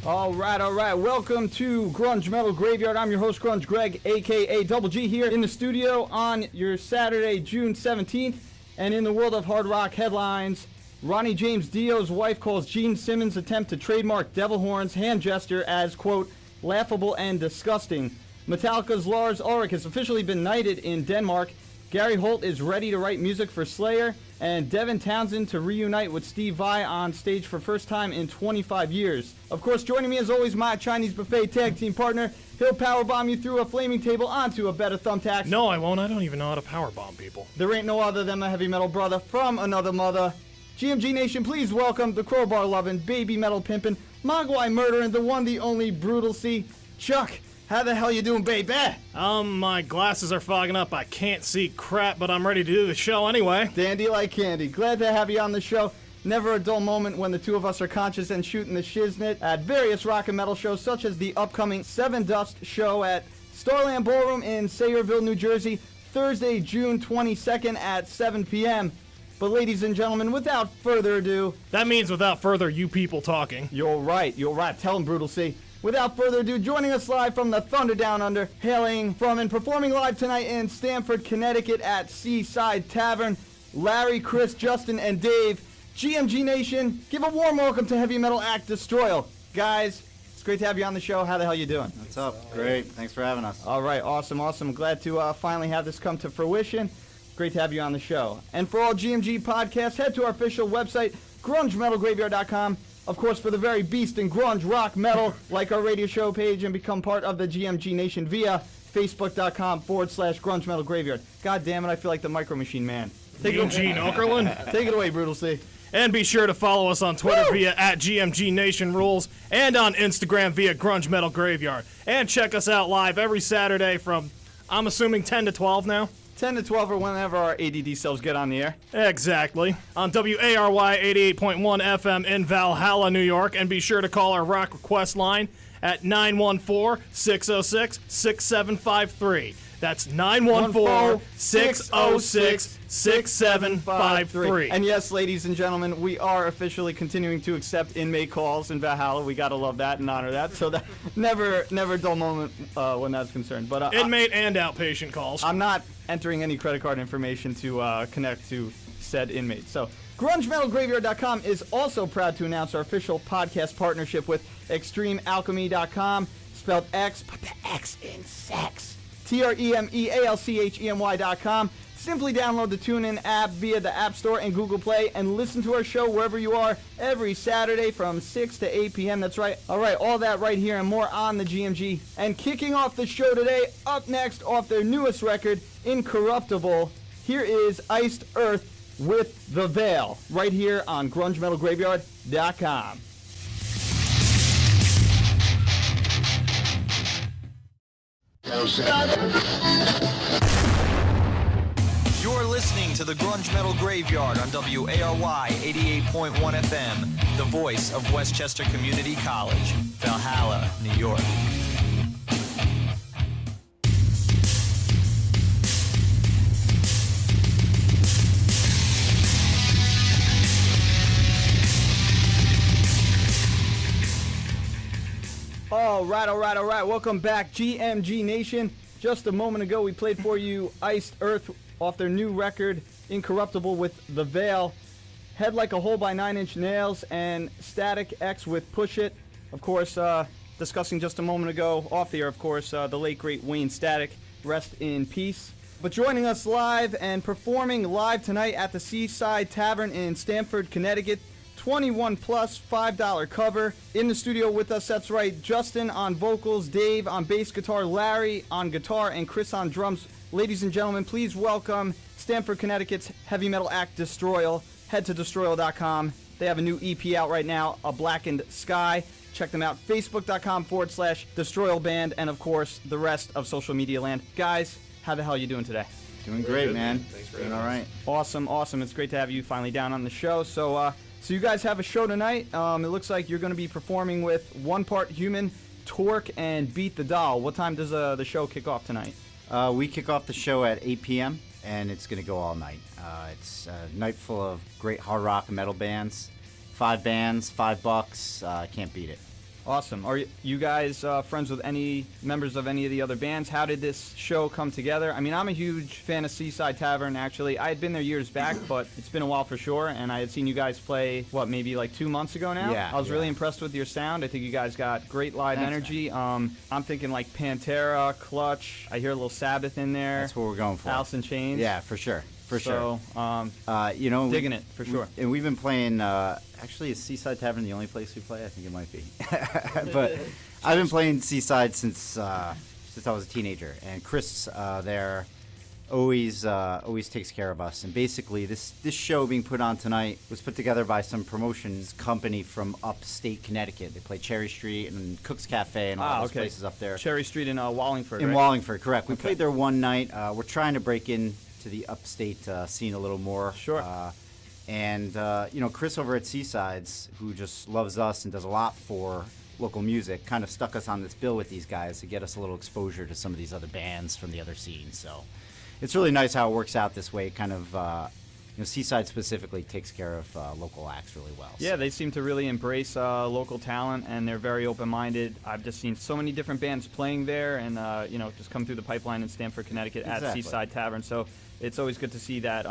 All right. Welcome to Grunge Metal Graveyard. I'm your host, Grunge Greg, a.k.a. Double G, here in the studio on your Saturday, June 17th. And in the world of hard rock headlines, Ronnie James Dio's wife calls Gene Simmons' attempt to trademark devil horns hand gesture as, quote, laughable and disgusting. Metallica's Lars Ulrich has officially been knighted in Denmark. Gary Holt is ready to write music for Slayer. And Devin Townsend to reunite with Steve Vai on stage for first time in 25 years. Of course, joining me as always, my Chinese buffet tag team partner. He'll powerbomb you through a flaming table onto a bed of thumbtacks. No, I won't. I don't even know how to powerbomb people. There ain't no other than my heavy metal brother from another mother. GMG Nation, please welcome the crowbar loving, baby metal pimping, Mogwai murdering, the one, the only Brutal C, Chuck. How the hell you doing, baby? My glasses are fogging up. I can't see crap, but I'm ready to do the show anyway. Dandy like candy. Glad to have you on the show. Never a dull moment when the two of us are conscious and shooting the shiznit at various rock and metal shows, such as the upcoming Seven Dust show at Starland Ballroom in Sayreville, New Jersey, Thursday, June 22nd at 7 p.m. But ladies and gentlemen, without further ado... That means without further you people talking. You're right. Tell them, Brutal C. Without further ado, joining us live from the Thunder Down Under, hailing from and performing live tonight in Stamford, Connecticut at Seaside Tavern, Larry, Chris, Justin, and Dave. GMG Nation, give a warm welcome to heavy metal act Destroyal. Guys, it's great to have you on the show. How the hell you doing? What's up? Great. Thanks for having us. All right, awesome. Glad to finally have this come to fruition. Great to have you on the show. And for all GMG podcasts, head to our official website, grungemetalgraveyard.com. Of course, for the very beast in grunge rock metal, like our radio show page and become part of the GMG Nation via facebook.com/grunge metal graveyard. God damn it, I feel like the Micro Machine Man. Eugene Okerlund. Take it away, Brutal C. And be sure to follow us on Twitter via @GMG Nation Rules and on Instagram via Grunge Metal Graveyard. And check us out live every Saturday from, I'm assuming, 10 to 12 now. 10 to 12 or whenever our ADD selves get on the air. Exactly. On WARY 88.1 FM in Valhalla, New York. And be sure to call our rock request line at 914-606-6753. That's 914-606-6753. And yes, ladies and gentlemen, we are officially continuing to accept inmate calls in Valhalla. We gotta love that and honor that. So that never a dull moment when that's concerned. But inmate and outpatient calls. I'm not entering any credit card information to connect to said inmate. So GrungeMetalGraveyard.com is also proud to announce our official podcast partnership with ExtremeAlchemy.com, spelled X, but the X in sex. TREMEALCHEMY.com. Simply download the TuneIn app via the App Store and Google Play and listen to our show wherever you are every Saturday from 6 to 8 p.m. That's right. All right, all that right here and more on the GMG. And kicking off the show today, up next off their newest record, Incorruptible, here is Iced Earth with The Veil, right here on GrungeMetalGraveyard.com. You're listening to the Grunge Metal Graveyard on WARY 88.1 FM, the voice of Westchester Community College, Valhalla, New York. All right. Welcome back, GMG Nation. Just a moment ago, we played for you Iced Earth off their new record, Incorruptible, with The Veil, Head Like a Hole by 9 Inch Nails, and Static X with Push It. Of course, discussing just a moment ago, off the air, of course, the late, great Wayne Static. Rest in peace. But joining us live and performing live tonight at the Seaside Tavern in Stamford, Connecticut, 21 plus $5 cover. In the studio with us, that's right, Justin on vocals, Dave on bass guitar, Larry on guitar, and Chris on drums. Ladies and gentlemen, please welcome Stamford, Connecticut's heavy metal act Destroyal. Head to Destroyal.com. They have a new EP out right now, A Blackened Sky. Check them out, Facebook.com/Destroyal Band, and of course, the rest of social media land. Guys, how the hell are you doing today? Doing great, man. Thanks for doing all right. Awesome. It's great to have you finally down on the show. So you guys have a show tonight. It looks like you're going to be performing with One Part Human, Torque, and Beat the Doll. What time does the show kick off tonight? We kick off the show at 8 p.m., and it's going to go all night. It's a night full of great hard rock and metal bands. 5 bands, $5. Can't beat it. Awesome. Are you guys friends with any members of any of the other bands? How did this show come together? I mean, I'm a huge fan of Seaside Tavern, actually. I had been there years back, but it's been a while for sure, and I had seen you guys play, maybe like 2 months ago now? Yeah. I was really impressed with your sound. I think you guys got great live energy. I'm thinking like Pantera, Clutch. I hear a little Sabbath in there. That's what we're going for. Alice in Chains. Yeah, for sure. For sure. So, digging it, for sure. And we've been playing, actually, is Seaside Tavern the only place we play? I think it might be. But I've been playing Seaside since I was a teenager. And Chris there always takes care of us. And basically, this show being put on tonight was put together by some promotions company from upstate Connecticut. They play Cherry Street and Cook's Cafe and all those places up there. Cherry Street in Wallingford, In right? Wallingford, correct. We played there one night. We're trying to break in to the upstate scene a little more. Sure. Chris over at Seasides, who just loves us and does a lot for local music, kind of stuck us on this bill with these guys to get us a little exposure to some of these other bands from the other scenes. So it's really nice how it works out this way. Kind of, Seaside specifically takes care of local acts really well. Yeah, they seem to really embrace local talent, and they're very open-minded. I've just seen so many different bands playing there, and just come through the pipeline in Stamford, Connecticut at Seaside Tavern. So it's always good to see that.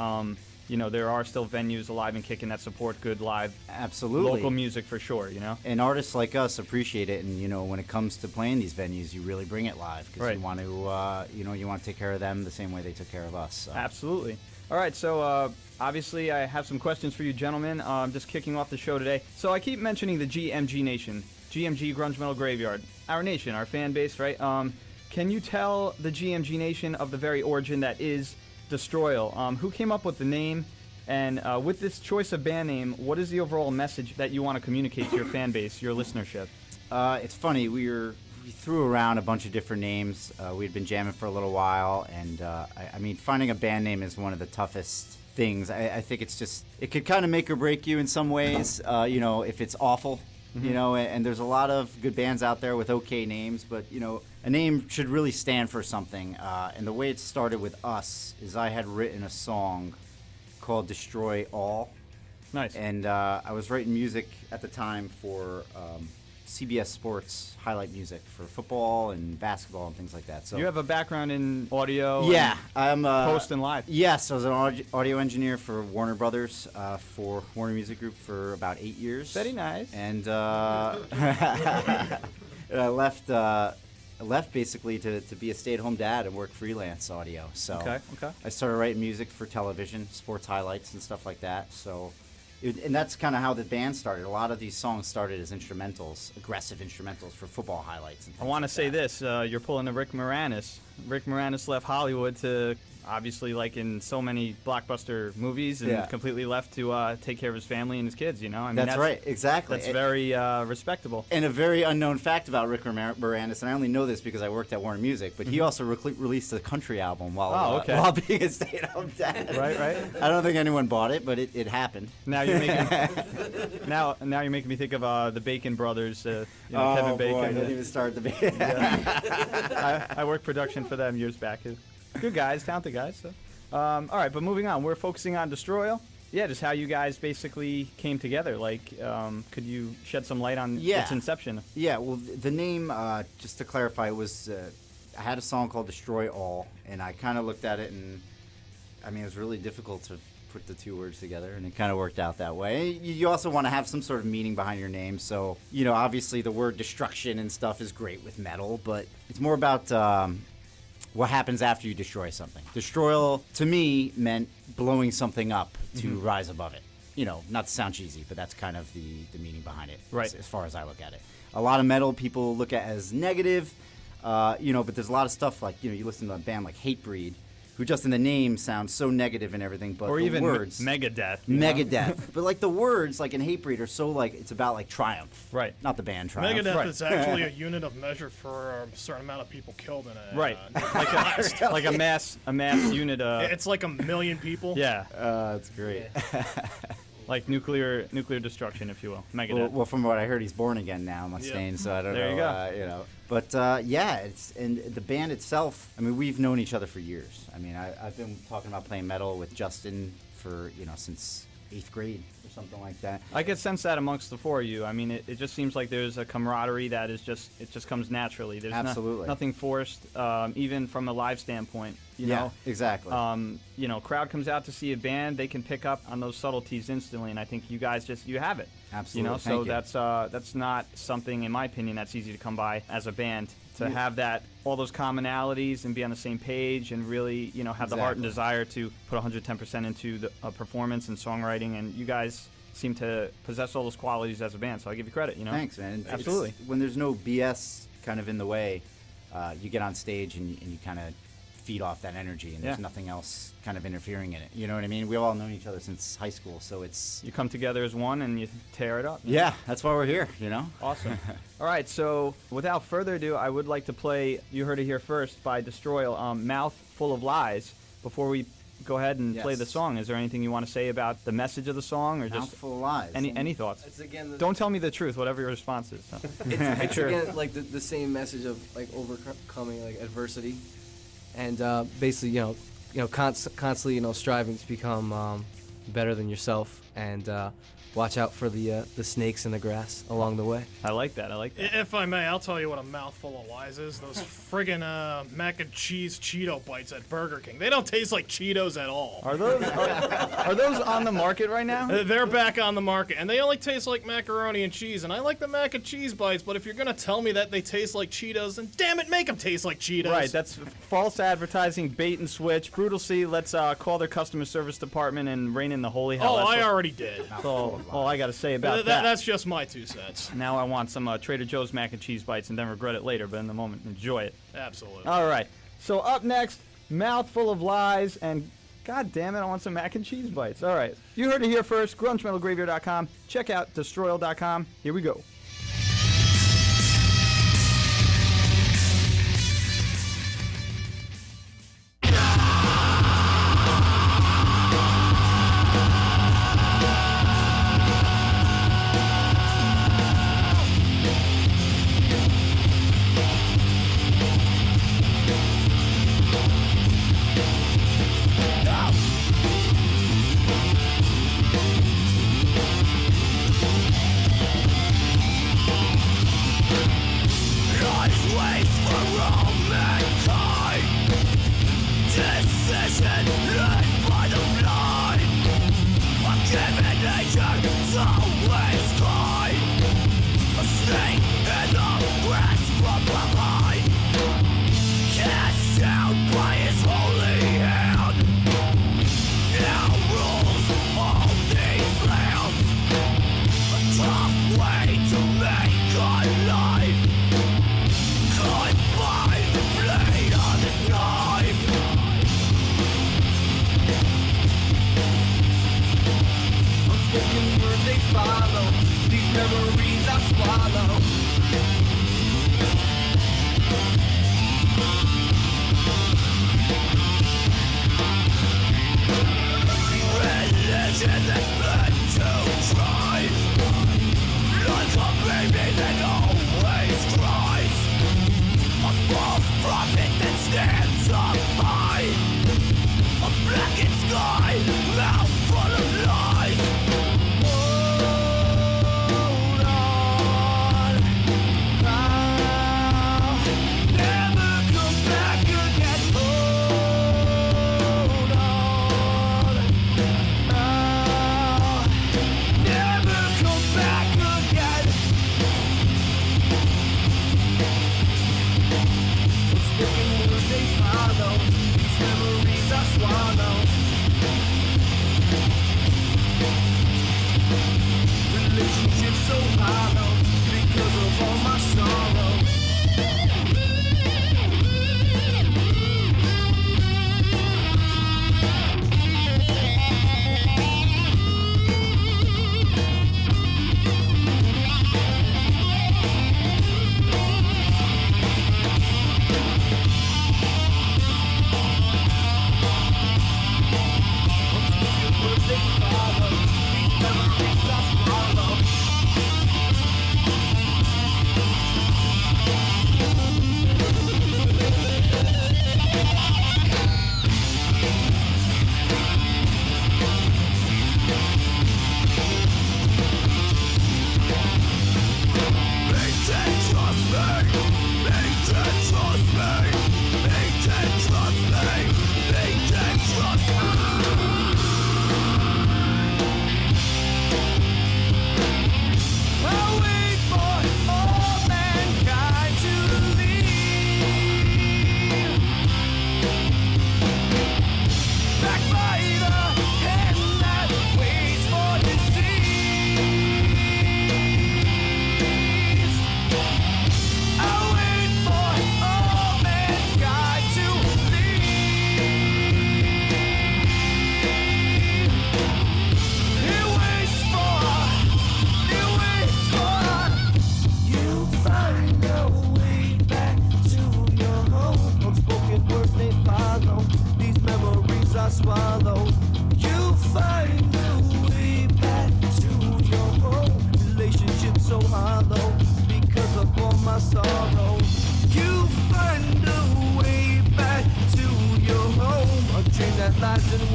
There are still venues alive and kicking that support good live, absolutely local music for sure. And artists like us appreciate it. And when it comes to playing these venues, you really bring it live because you want to, you want to take care of them the same way they took care of us. So. Absolutely. All right, so obviously I have some questions for you gentlemen. I'm just kicking off the show today. So I keep mentioning the GMG Nation, GMG Grunge Metal Graveyard, our nation, our fan base, right? Can you tell the GMG Nation of the very origin that is Destroyal? Who came up with the name? And with this choice of band name, what is the overall message that you want to communicate to your fan base, your listenership? It's funny, we threw around a bunch of different names. We'd been jamming for a little while, and finding a band name is one of the toughest things. I think it could kind of make or break you in some ways, if it's awful. And there's a lot of good bands out there with okay names, but, a name should really stand for something. And the way it started with us is I had written a song called Destroy All. Nice. And I was writing music at the time for CBS Sports highlight music for football and basketball and things like that. So you have a background in audio. Yeah, I'm post and live. Yes, I was an audio engineer for Warner Brothers for Warner Music Group for about 8 years. Very nice. And I left basically to be a stay-at-home dad and work freelance audio. So okay. I started writing music for television, sports highlights and stuff like that. So. And that's kind of how the band started. A lot of these songs started as instrumentals, aggressive instrumentals for football highlights. And I want to say this. You're pulling a Rick Moranis. Rick Moranis left Hollywood to, obviously, like in so many blockbuster movies, and completely left to take care of his family and his kids, That's right, exactly. That's very respectable. And a very unknown fact about Rick Moranis, and I only know this because I worked at Warner Music, but he also released a country album while being a stay-at-home dad. Right. I don't think anyone bought it, but it happened. Now you're making now you're making me think of the Bacon Brothers. Kevin Bacon. Boy, I didn't even start the Bacon. I worked production for them years back. Good guys, talented guys. So. All right, but moving on, we're focusing on Destroyal. Yeah, just how you guys basically came together. Like, could you shed some light on its inception? Yeah, well, the name, just to clarify, was I had a song called Destroy All, and I kind of looked at it, and it was really difficult to put the two words together, and it kind of worked out that way. You also want to have some sort of meaning behind your name, so, obviously the word destruction and stuff is great with metal, but it's more about what happens after you destroy something. Destroyal, to me, meant blowing something up to rise above it. Not to sound cheesy, but that's kind of the meaning behind it, right? As far as I look at it. A lot of metal people look at as negative, but there's a lot of stuff like, you listen to a band like Hatebreed, who just in the name sounds so negative and everything, but or the even words, Megadeth. Megadeth. But like the words, like in Hatebreed, are so like it's about like triumph, right? Not the band Triumph. Megadeth is actually a unit of measure for a certain amount of people killed in a right, like a mass unit. It's like 1 million people. Yeah, that's great. Like nuclear destruction, if you will. Megadeth. Well, from what I heard, he's born again now, Mustaine. So I don't know. There you go. But and the band itself. We've known each other for years. I've been talking about playing metal with Justin for since 8th grade or something like that. I could sense that amongst the four of you. I mean, it just seems like there's a camaraderie that is it just comes naturally. There's Absolutely. nothing forced, even from a live standpoint. You know, exactly. You know, crowd comes out to see a band, they can pick up on those subtleties instantly, and I think you guys you have it. Absolutely. You know, Thank you. that's not something, in my opinion, that's easy to come by as a band. To have all those commonalities and be on the same page and really, you know, have the heart and desire to put 110% into the performance and songwriting, and you guys seem to possess all those qualities as a band, so I give you credit, you know? Thanks, man. Absolutely. When there's no BS kind of in the way, you get on stage and you kind of feed off that energy, and there's nothing else kind of interfering in it. You know what I mean? We've all known each other since high school, so it's... You come together as one and you tear it up. Yeah, that's why we're here, you know? Awesome. All right, so without further ado, I would like to play You Heard It Here First by Destroyal, Mouth Full of Lies. Before we go ahead and play the song, is there anything you want to say about the message of the song, or Mouth just Full of Lies. any thoughts? It's again Don't tell me the truth, whatever your response is. So. it's sure. again like the same message of like overcoming like adversity, and basically you know constantly striving to become better than yourself, and watch out for the snakes in the grass along the way. I like that. If I may, I'll tell you what a mouthful of lies is. Those friggin' mac and cheese Cheeto bites at Burger King. They don't taste like Cheetos at all. Are those on the market right now? They're back on the market, and they only taste like macaroni and cheese. And I like the mac and cheese bites, but if you're gonna tell me that they taste like Cheetos, then damn it, make them taste like Cheetos. Right, that's false advertising, bait and switch. Brutal C, let's call their customer service department and rein in the holy hell. Oh, That's I what- already did. So, all I got to say about that. That's just my 2 cents. Now I want some Trader Joe's mac and cheese bites and then regret it later, but in the moment, enjoy it. Absolutely. All right. So up next, Mouth Full of Lies, and God damn it, I want some mac and cheese bites. All right. You heard it here first, grungemetalgraveyard.com. Check out Destroyal.com. Here we go.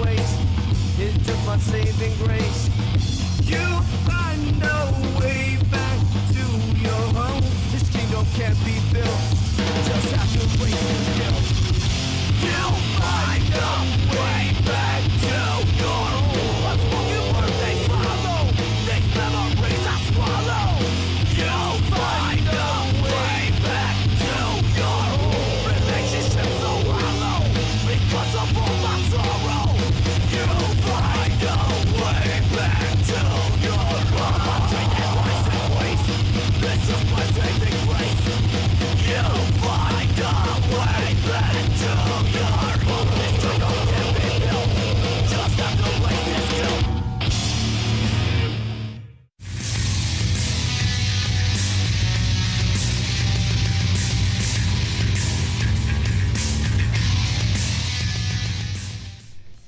waste. It's just my saving grace. You find a way back to your home. This kingdom can't be built. Just have to raise this guilt. You find a way back to your home. A spoken word they follow. These memories I swallow. You find a way back to your home. Relationships so hollow because of all my sorrow. You find a way back to your home. I'm taking lies and waste. It's just my saving grace. You find a way back to your home. This kingdom can't be built. Just have to raise this guilt.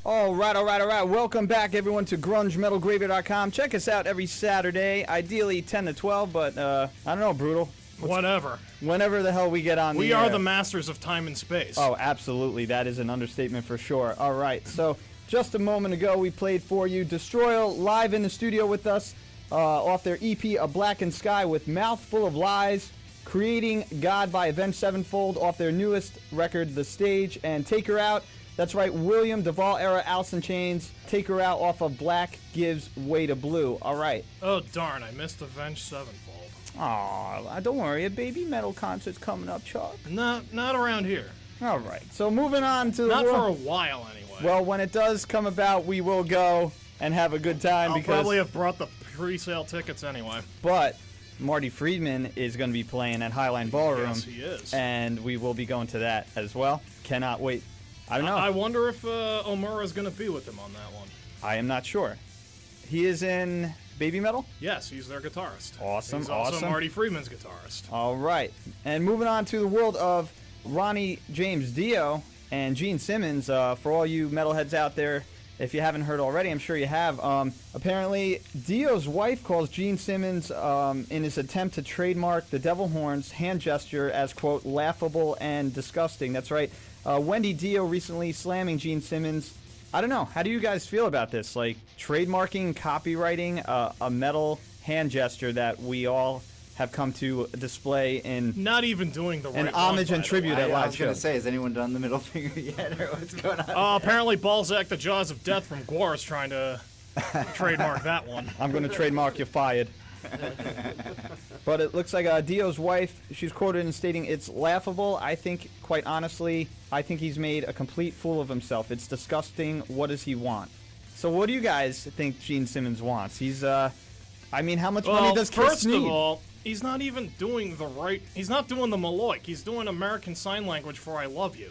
All right. Welcome back, everyone, to grungemetalgraveyard.com. Check us out every Saturday, ideally 10 to 12, but I don't know, Brutal. Whatever. Whenever the hell we get on We the are air. the masters of time and space. Oh, absolutely. That is an understatement for sure. All right. So just a moment ago, we played for you Destroyal live in the studio with us off their EP, A Blackened Sky, with Mouthful of Lies, Creating God by Avenged Sevenfold off their newest record, The Stage, and Take Her Out. That's right, William Duvall era Alice in Chains, Take Her Out off of Black Gives Way to Blue. All right. Oh, darn, I missed Avenged Sevenfold. Aw, don't worry, a baby metal concert's coming up, Chuck. Not around here. All right. So moving on to the Not world. for a while, anyway. Well, when it does come about, we will go and have a good time. I'll because probably have brought the pre-sale tickets anyway. But Marty Friedman is going to be playing at Highline Ballroom. Yes, he is. And we will be going to that as well. Cannot wait. I don't know. I wonder if Omura's going to be with him on that one. I am not sure. He is in Baby Metal? Yes, he's their guitarist. Awesome, He's also awesome. Marty Friedman's guitarist. All right. And moving on to the world of Ronnie James Dio and Gene Simmons. For all you metalheads out there, if you haven't heard already, I'm sure you have. Apparently, Dio's wife calls Gene Simmons in his attempt to trademark the devil horns hand gesture as, quote, laughable and disgusting. That's right. Wendy Dio recently slamming Gene Simmons. I don't know. How do you guys feel about this? Like, trademarking, copywriting a metal hand gesture that we all have come to display in Not even doing the right an homage one, and by the tribute way. at I live was going to shows. say, has anyone done the middle finger yet, or what's going on? Apparently Balzac the Jaws of Death from Gore is trying to trademark that one. I'm going to trademark you fired. But it looks like Dio's wife, she's quoted in stating, it's laughable. I think, quite honestly, I think he's made a complete fool of himself. It's disgusting. What does he want? So what do you guys think Gene Simmons wants? He's, I mean, how much money does Kiss first need? of all, he's not even doing the right... He's not doing the Maloik. He's doing American Sign Language for I love you.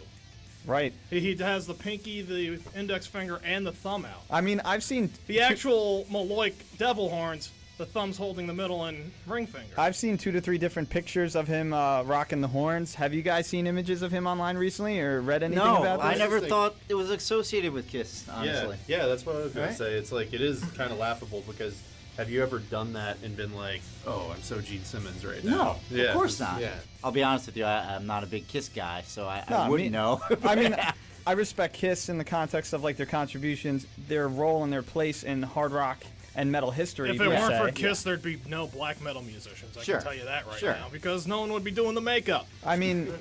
Right. He has the pinky, the index finger, and the thumb out. I mean, I've seen... The actual Maloik devil horns, the thumb's holding the middle and ring finger. I've seen 2 to 3 different pictures of him rocking the horns. Have you guys seen images of him online recently or read anything No, about this? I never thought it was associated with Kiss, honestly. Yeah, that's what I was going Right? to say. It's like, it is kind of laughable because have you ever done that and been like, oh, I'm so Gene Simmons right now? No, of course not. Yeah. I'll be honest with you, I'm not a big Kiss guy, so I No, wouldn't know. I mean, I respect Kiss in the context of like their contributions, their role and their place in hard rock and metal history. If it per weren't for se. Kiss, there'd be no black metal musicians. I Sure. can tell you that right Sure. now, because no one would be doing the makeup. I mean,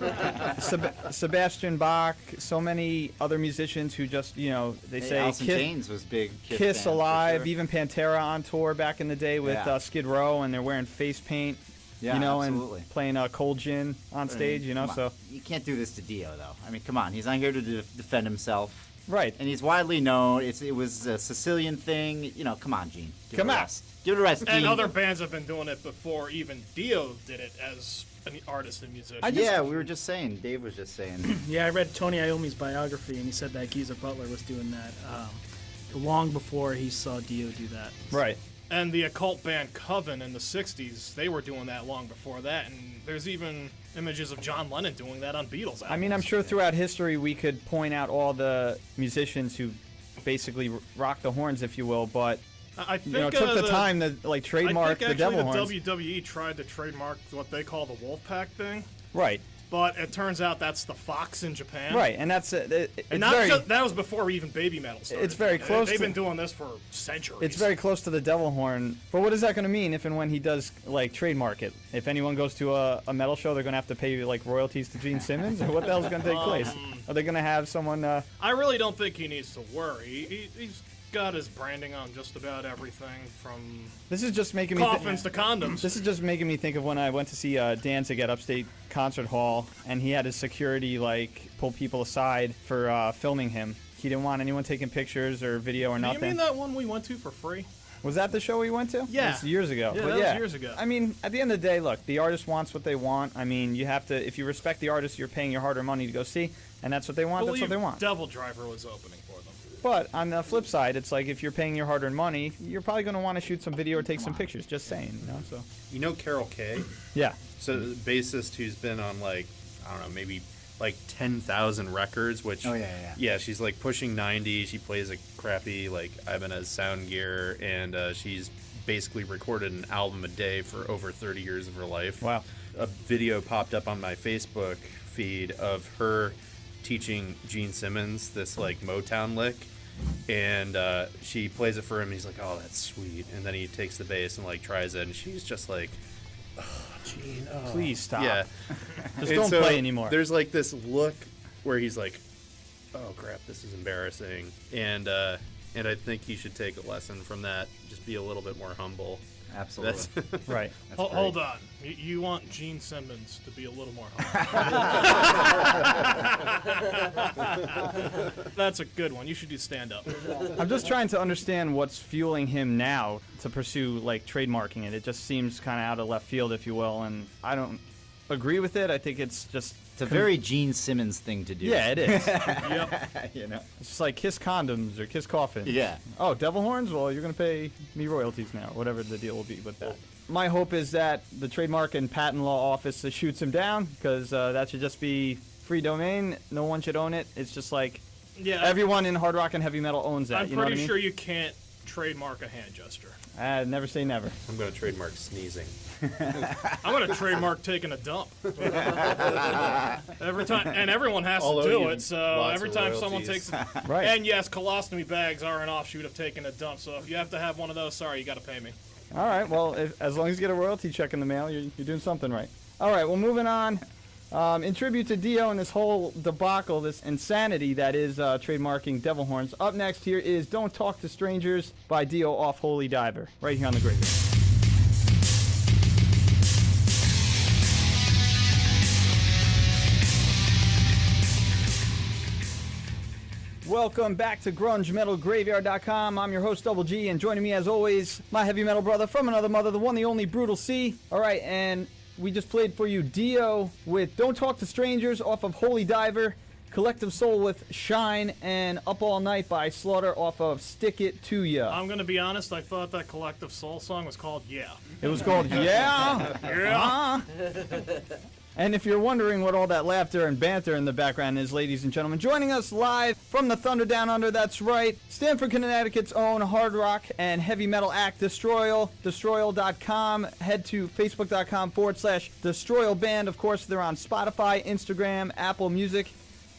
Sebastian Bach, so many other musicians who just, you know, they say Alice in Kiss, Chains was big. Kiss fan, for Alive, sure. even Pantera on tour back in the day with Yeah. Skid Row, and they're wearing face paint, Yeah, you know, absolutely. and playing Cold Gin on stage, you know, Come so. on. You can't do this to Dio, though. I mean, come on. He's not here to defend himself. Right. And he's widely known. It was a Sicilian thing. You know, come on, Gene. Give Come it a on. rest. Give it a rest, And Gene. other bands have been doing it before even Dio did it as an artist and musician. Yeah, we were just saying. Dave was just saying. Yeah, I read Tony Iommi's biography, and he said that Geezer Butler was doing that long before he saw Dio do that. Right. And the occult band Coven in the 60s, they were doing that long before that. And there's even images of John Lennon doing that on Beatles albums. I mean, I'm sure throughout history we could point out all the musicians who basically rock the horns, if you will, but I think you know, took the time to like trademark I think the devil actually horns. the WWE tried to trademark what they call the Wolfpack thing. Right. but it turns out that's the Fox in Japan. Right, and that's it's And that was before even Baby Metal started. It's very close They've to- been doing this for centuries. It's very close to the devil horn. But what is that going to mean if and when he does like trademark it? If anyone goes to a metal show, they're going to have to pay like royalties to Gene Simmons, or what the hell's going to take place? Are they going to have someone? I really don't think he needs to worry. He's got his branding on just about everything, from This is just making me coffins to condoms. This is just making me think of when I went to see Danzig at Upstate Concert Hall, and he had his security like pull people aside for filming him. He didn't want anyone taking pictures or video or Do nothing. you mean that one we went to for free? Was that the show we went to? Yeah. It was years ago. Yeah, But that was years ago. I mean, at the end of the day, look, the artist wants what they want. I mean, you have to, if you respect the artist, you're paying your hard-earned money to go see, and that's what they want, that's what they want. Devil Driver was opening for them. But on the flip side, it's like if you're paying your hard-earned money, you're probably going to want to shoot some video or take some pictures, just saying, you know, so. You know Carol Kay? Yeah. So the bassist who's been on like, I don't know, maybe like 10,000 records, which yeah, she's like pushing 90. She plays a crappy like Ibanez sound gear, and she's basically recorded an album a day for over 30 years of her life. Wow. A video popped up on my Facebook feed of her teaching Gene Simmons this like Motown lick, and she plays it for him. He's like, oh, that's sweet, and then he takes the bass and like tries it, and she's just like, oh, Gene, oh. Please stop. Yeah. Just And don't so play anymore. There's like this look where he's like, oh crap, this is embarrassing, and I think he should take a lesson from that. Just be a little bit more humble. Absolutely. Right. Hold on. You want Gene Simmons to be a little more humble. That's a good one. You should do stand-up. I'm just trying to understand what's fueling him now to pursue like trademarking it. It just seems kind of out of left field, if you will, and I don't agree with it. I think it's just It's a very Gene Simmons thing to do. yeah, it is. Yep. You know. It's just like kiss condoms or kiss coffins. Yeah. Oh, devil horns? Well, you're gonna pay me royalties now, whatever the deal will be with that. My hope is that the Trademark and Patent Law Office shoots him down, because that should just be free domain. No one should own it. It's just like Yeah. everyone in hard rock and heavy metal owns that. I'm you know what I pretty mean? sure you can't trademark a hand gesture. Never say never. I'm going to trademark sneezing. I'm gonna trademark taking a dump. Every time, and everyone has All to owe do you it. So lots every of time someone royalties. takes, Right. and yes, colostomy bags are an offshoot of taking a dump. So if you have to have one of those, sorry, you got to pay me. All right. Well, as long as you get a royalty check in the mail, you're doing something right. All right. Well, moving on. In tribute to Dio and this whole debacle, this insanity that is trademarking devil horns. Up next here is "Don't Talk to Strangers" by Dio off Holy Diver, right here on the Graveyard. Welcome back to GrungeMetalGraveyard.com. I'm your host, Double G, and joining me as always, my heavy metal brother from another mother, the one, the only, Brutal C. All right, and we just played for you Dio with "Don't Talk to Strangers" off of Holy Diver, Collective Soul with "Shine," and "Up All Night" by Slaughter off of "Stick It To Ya." I'm gonna be honest. I thought that Collective Soul song was called "Yeah." It was called "Yeah." Yeah. And if you're wondering what all that laughter and banter in the background is, ladies and gentlemen, joining us live from the Thunder Down Under, that's right, Stamford, Connecticut's own hard rock and heavy metal act, Destroyal, Destroyal.com. Head to Facebook.com/Destroyal Band. Of course, they're on Spotify, Instagram, Apple Music.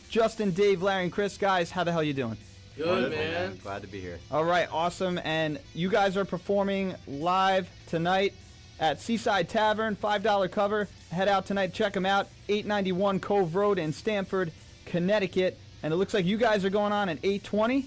Justin, Dave, Larry, and Chris, guys, how the hell you doing? Good, Wonderful, man. Glad to be here. All right, awesome. And you guys are performing live tonight at Seaside Tavern, $5 cover. Head out tonight, check them out. 891 Cove Road in Stamford, Connecticut. And it looks like you guys are going on at 8:20.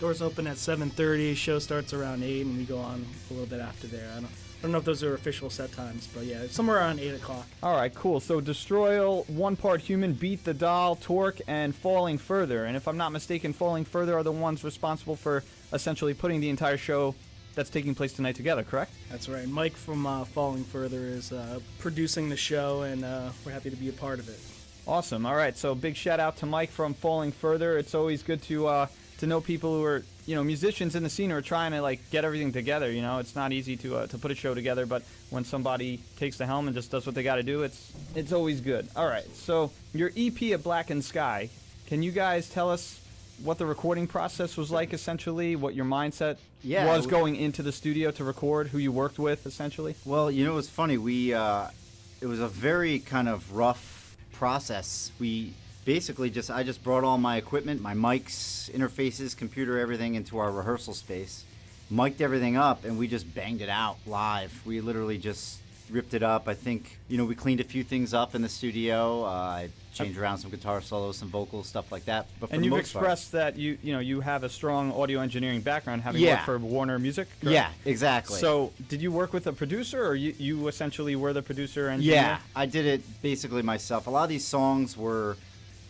Doors open at 7:30. Show starts around 8, and we go on a little bit after there. I don't know if those are official set times, but yeah, it's somewhere around 8 o'clock. All right, cool. So Destroyal, One Part Human, Beat the Doll, Torque, and Falling Further. And if I'm not mistaken, Falling Further are the ones responsible for essentially putting the entire show that's taking place tonight together, correct? That's right. Mike from Falling Further is producing the show, and we're happy to be a part of it. Awesome. All right, so big shout out to Mike from Falling Further. It's always good to know people who are, musicians in the scene who are trying to like get everything together. You know, it's not easy to put a show together, but when somebody takes the helm and just does what they got to do, it's always good. All right, so your EP at Black and Sky. Can you guys tell us what the recording process was like, essentially, what your mindset was going into the studio to record, who you worked with, essentially? Well, it was funny. We it was a very kind of rough process. We basically I just brought all my equipment, my mics, interfaces, computer, everything into our rehearsal space, mic'd everything up, and we just banged it out live. We literally just ripped it up. I think, we cleaned a few things up in the studio. I changed around some guitar solos, some vocals, stuff like that. But for And the you've most part- expressed that you have a strong audio engineering background, having Yeah. worked for Warner Music. Correct? Yeah, exactly. So, did you work with a producer, or you essentially were the producer engineer? Yeah, I did it basically myself. A lot of these songs were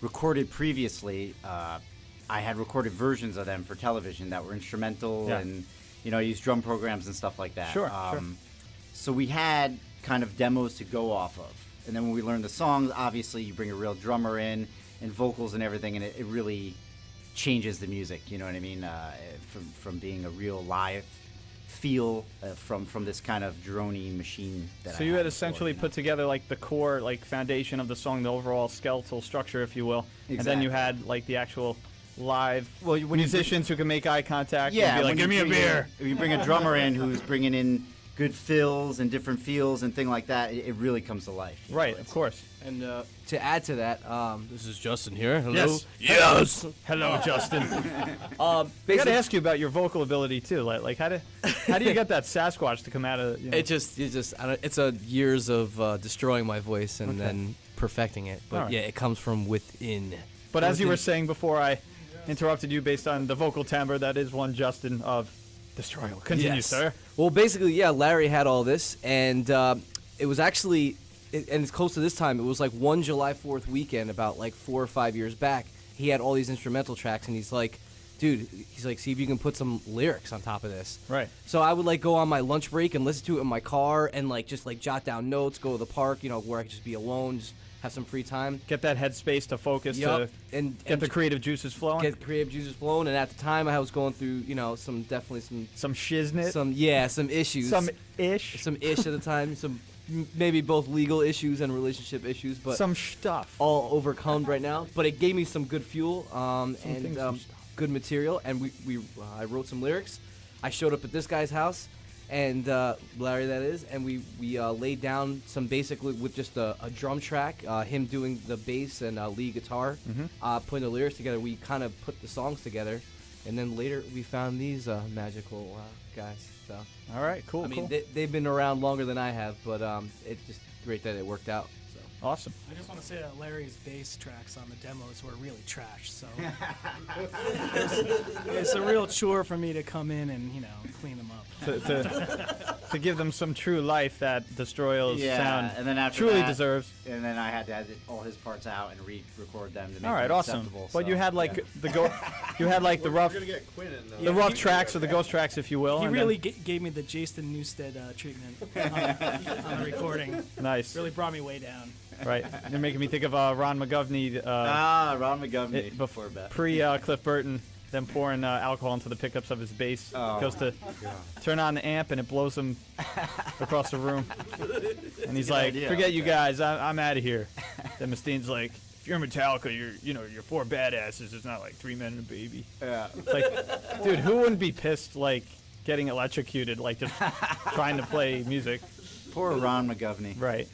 recorded previously. I had recorded versions of them for television that were instrumental, Yeah. and I used drum programs and stuff like that. Sure, sure. So we had kind of demos to go off of, and then when we learned the songs, obviously you bring a real drummer in and vocals and everything, and it really changes the music. You know what I mean? From being a real live feel from this kind of droney machine. So you had essentially put together like the core, like foundation of the song, the overall skeletal structure, if you will, and then you had like the actual live musicians who can make eye contact. Yeah, and be like, when give me you a bring beer. You bring a drummer in who's bringing in good fills and different feels and thing like that. It really comes to life. Right, of course. And to add to that, this is Justin here. Hello. Yes. Yes. Hello, Justin. I got to ask you about your vocal ability too. Like how do you get that Sasquatch to come out of? It's a years of destroying my voice and then perfecting it. But Alright. yeah, it comes from within. But as you were saying before, I interrupted you based on the vocal timbre. That is one Justin of Destroyal. Continue, Yes. sir. Well, basically, yeah, Larry had all this, and it was actually, and it's close to this time. It was like one July 4th weekend, about like 4 or 5 years back. He had all these instrumental tracks, and he's like, dude, see if you can put some lyrics on top of this. Right. So I would like go on my lunch break and listen to it in my car, and like just like jot down notes, go to the park, where I could just be alone, just have some free time. Get that headspace to focus Yup. to and get the creative juices flowing. get creative juices flowing. And at the time, I was going through, some shiznit. some issues. Some ish. Some ish at the time, maybe both legal issues and relationship issues, but some stuff. all overcome right now. But it gave me some good fuel things, some stuff. good material, and I wrote some lyrics. I showed up at this guy's house, and Larry that is, and we laid down some basically with just a drum track, him doing the bass and lead guitar, putting the lyrics together. We kind of put the songs together, and then later we found these magical guys. So. All right, cool. I mean, cool. they've been around longer than I have, but it's just great that it worked out. So. Awesome. I just want to say that Larry's bass tracks on the demos were really trash, so it's a real chore for me to come in and clean them up. To give them some true life that Destroyal's sound and then after truly that, deserves. And then I had to edit all his parts out and re-record them to make All right, them awesome. acceptable. But so, you had like yeah. you had like the rough, We're gonna get Quinn in though. the rough tracks or the ghost tracks, if you will. He and really gave me the Jason Newsted treatment on the recording. then, nice. Really brought me way down. Right. You're making me think of Ron McGovney. Ron McGovney. Before bet. pre Cliff Burton, them pouring alcohol into the pickups of his bass. Oh, Goes to turn on the amp and it blows him across the room. And he's like, idea. "Forget you guys, I'm out of here." Then Mustaine's like, "If you're Metallica, you're four badasses. It's not like three men and a baby." Yeah. It's like, dude, who wouldn't be pissed like getting electrocuted, like just trying to play music? Poor Ron McGovney. Right.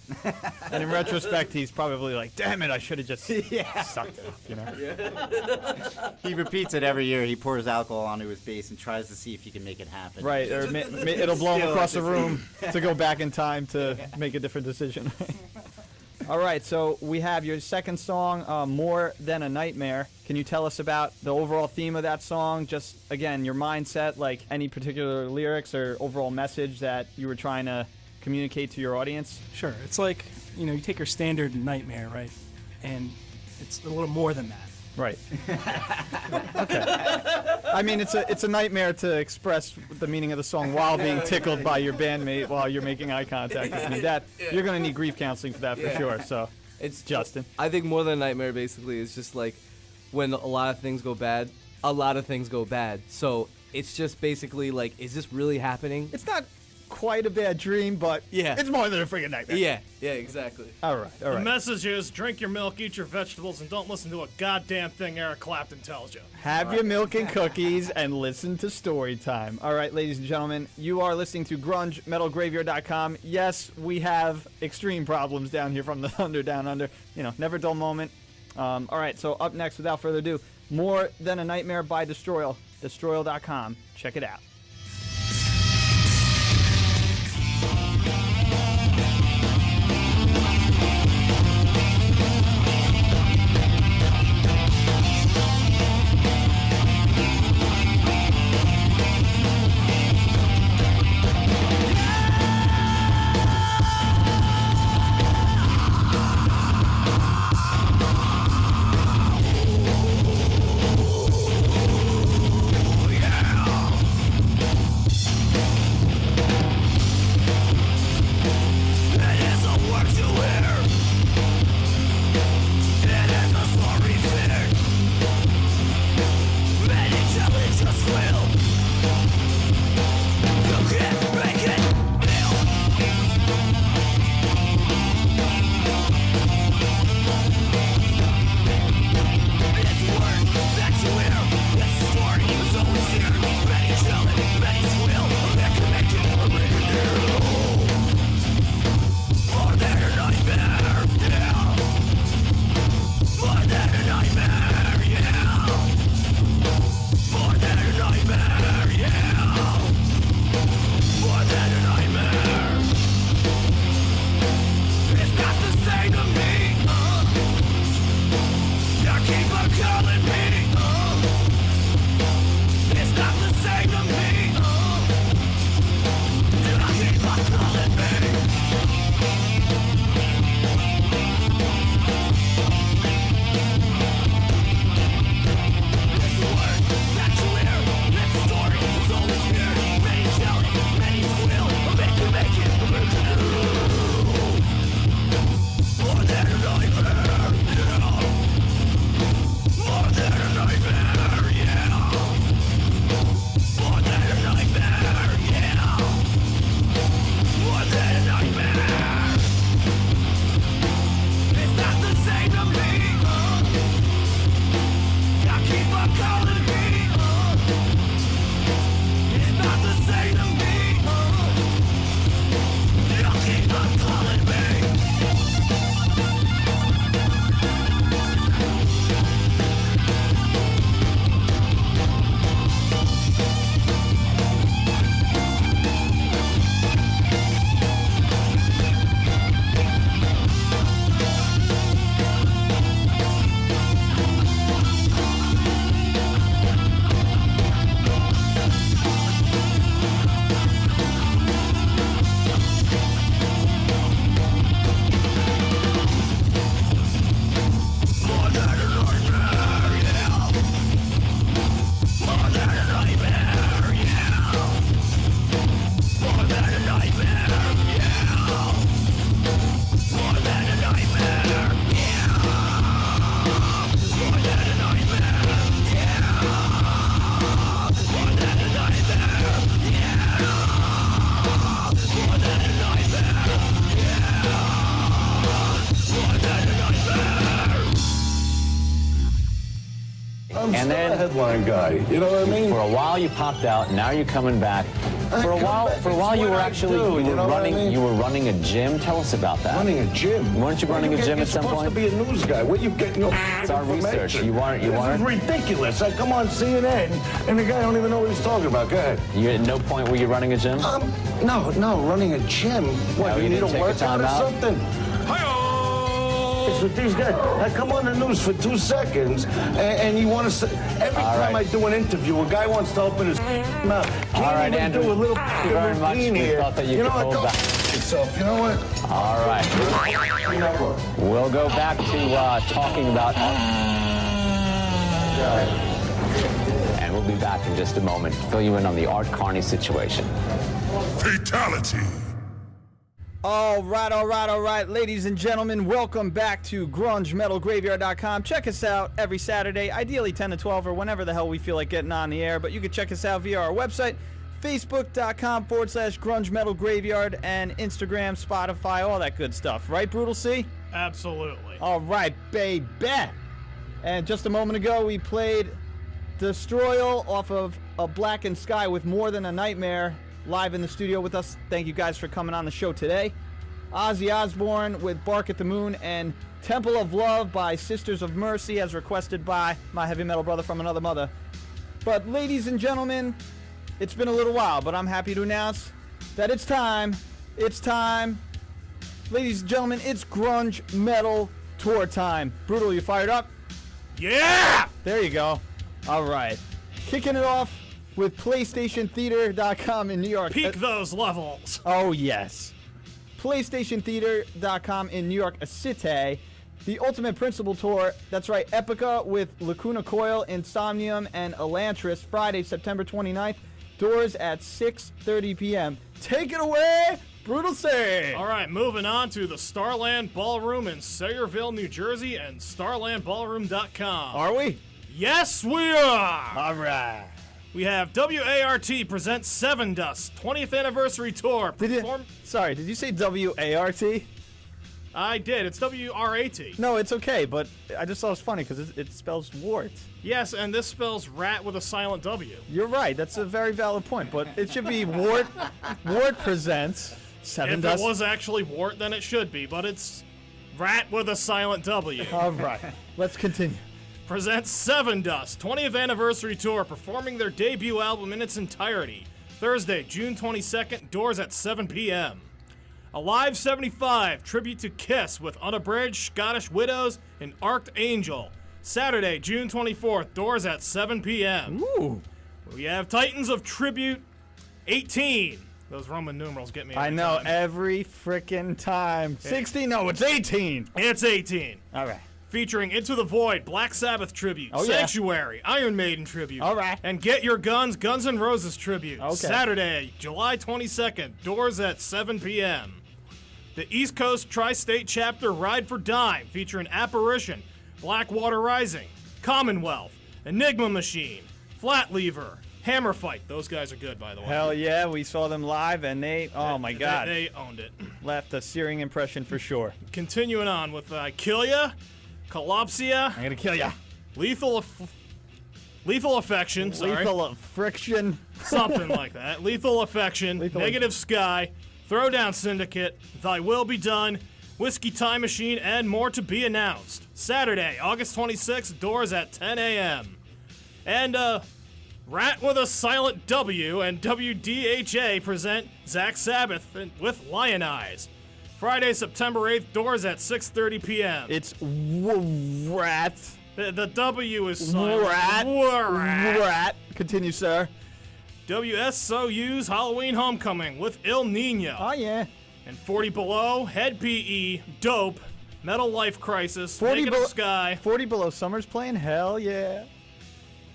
And in retrospect, he's probably like, "Damn it, I should have just sucked it up," He repeats it every year. He pours alcohol onto his bass and tries to see if he can make it happen. Right, or it'll blow him Still across the has to room to go back in time to make a different decision. All right, so we have your second song, More Than a Nightmare. Can you tell us about the overall theme of that song? Just, again, your mindset, like any particular lyrics or overall message that you were trying to communicate to your audience? Sure, it's like you take your standard nightmare, right, and it's a little more than that. Right. Okay. I mean, it's a nightmare to express the meaning of the song while being tickled by your bandmate while you're making eye contact. I mean, you're gonna need grief counseling for that for sure. So It's Justin. I think more than a nightmare, basically, is just like when a lot of things go bad. A lot of things go bad. So it's just basically like, is this really happening? It's not quite a bad dream, but Yeah. it's more than a freaking nightmare. Yeah, exactly. All right, all The right. message is drink your milk, eat your vegetables, and don't listen to a goddamn thing Eric Clapton tells you. Have your milk and cookies and listen to story time. All right, ladies and gentlemen, you are listening to GrungeMetalGraveyard.com. Yes, we have extreme problems down here from the Thunder Down Under. Never dull moment. All right, so up next, without further ado, More Than a Nightmare by Destroyal. Destroyal.com. Check it out. And then a headline guy, you know what I mean? For a while you popped out, now you're coming back. For a while you were actually you were running a gym. Tell us about that. Running a gym? Weren't you running a gym at some point? You're supposed to be a news guy. Where you getting your It's our research. You weren't. This is ridiculous. I come on CNN and the guy don't even know what he's talking about. Go ahead. You at no point were you running a gym? No, running a gym. What, No, you you need a didn't take a workout or timeout? something? It's with these guys. I come on the news for 2 seconds, and you want to say, every time I do an interview, a guy wants to open his mouth. Can't All right, even Andrew. do a little Thank you very much. routine We here. thought that you know could what? hold Go back. yourself. You know what? All right. We'll go back to talking about... And we'll be back in just a moment to fill you in on the Art Carney situation. Fatality. All right. Ladies and gentlemen, welcome back to GrungeMetalGraveyard.com. Check us out every Saturday, ideally 10 to 12 or whenever the hell we feel like getting on the air. But you can check us out via our website, Facebook.com/Grunge Metal Graveyard, and Instagram, Spotify, all that good stuff. Right, Brutal C? Absolutely. All right, baby. And just a moment ago, we played Destroyal off of A Blackened Sky with More Than a Nightmare live in the studio with us. Thank you guys for coming on the show today. Ozzy Osbourne with Bark at the Moon, and Temple of Love by Sisters of Mercy as requested by my heavy metal brother from another mother. But ladies and gentlemen, it's been a little while, but I'm happy to announce that it's time. Ladies and gentlemen, it's Grunge Metal Tour time. Brutal, you fired up? Yeah! There you go. All right. Kicking it off with PlayStationTheater.com in New York. Peak those levels. Oh, yes. PlayStationTheater.com in New York City. The Ultimate Principle Tour. That's right, Epica with Lacuna Coil, Insomnium, and Elantris. Friday, September 29th. Doors at 6:30 p.m. Take it away, Brutal Say. All right, moving on to the Starland Ballroom in Sayreville, New Jersey, and StarlandBallroom.com. Are we? Yes, we are. All right. We have WART presents Seven Dust 20th Anniversary Tour. Did you say W-A-R-T? I did. It's WRAT. No, it's okay, but I just thought it was funny because it spells wart. Yes, and this spells rat with a silent W. You're right. That's a very valid point, but it should be Wart. Wart presents Seven Dust. If it was actually wart, then it should be, but it's rat with a silent W. All right. Let's continue. Presents Seven Dust 20th Anniversary Tour, performing their debut album in its entirety. Thursday, June 22nd, doors at 7 p.m. A Live 75 tribute to Kiss with Unabridged, Scottish Widows, and Arced Angel. Saturday, June 24th, doors at 7 p.m. Ooh. We have Titans of Tribute 18. Those Roman numerals get me every I know, time. every frickin' time. 16? No, it's 18. It's 18. All right. Featuring Into the Void, Black Sabbath tribute, Oh, yeah. Sanctuary, Iron Maiden tribute, All right. and Get Your Guns, Guns N' Roses tribute. Okay. Saturday, July 22nd, doors at 7 p.m. The East Coast Tri-State Chapter Ride for Dime, featuring Apparition, Blackwater Rising, Commonwealth, Enigma Machine, Flat Lever, Hammer Fight. Those guys are good, by the way. Hell yeah, we saw them live, and oh my God, They owned it. left a searing impression for sure. Continuing on with Kill Ya, Collapsia, I'm gonna kill ya. Lethal Affection, sorry. Lethal friction. Something like that. Lethal Affection, Lethal- Negative Sky, Throwdown Syndicate, Thy Will Be Done, Whiskey Time Machine, and more to be announced. Saturday, August 26th, doors at 10 a.m. And, Rat with a Silent W and WDHA present Zach Sabbath with Lion Eyes. Friday, September 8th, doors at 6:30 p.m. It's rat. The W is silent. Rat. Rat. Continue, sir. WSOU's Halloween Homecoming with Il Nino. Oh yeah. And 40 Below, Head PE, Dope, Metal Life Crisis, 40 Negative Sky, 40 Below Summer's playing. Hell yeah.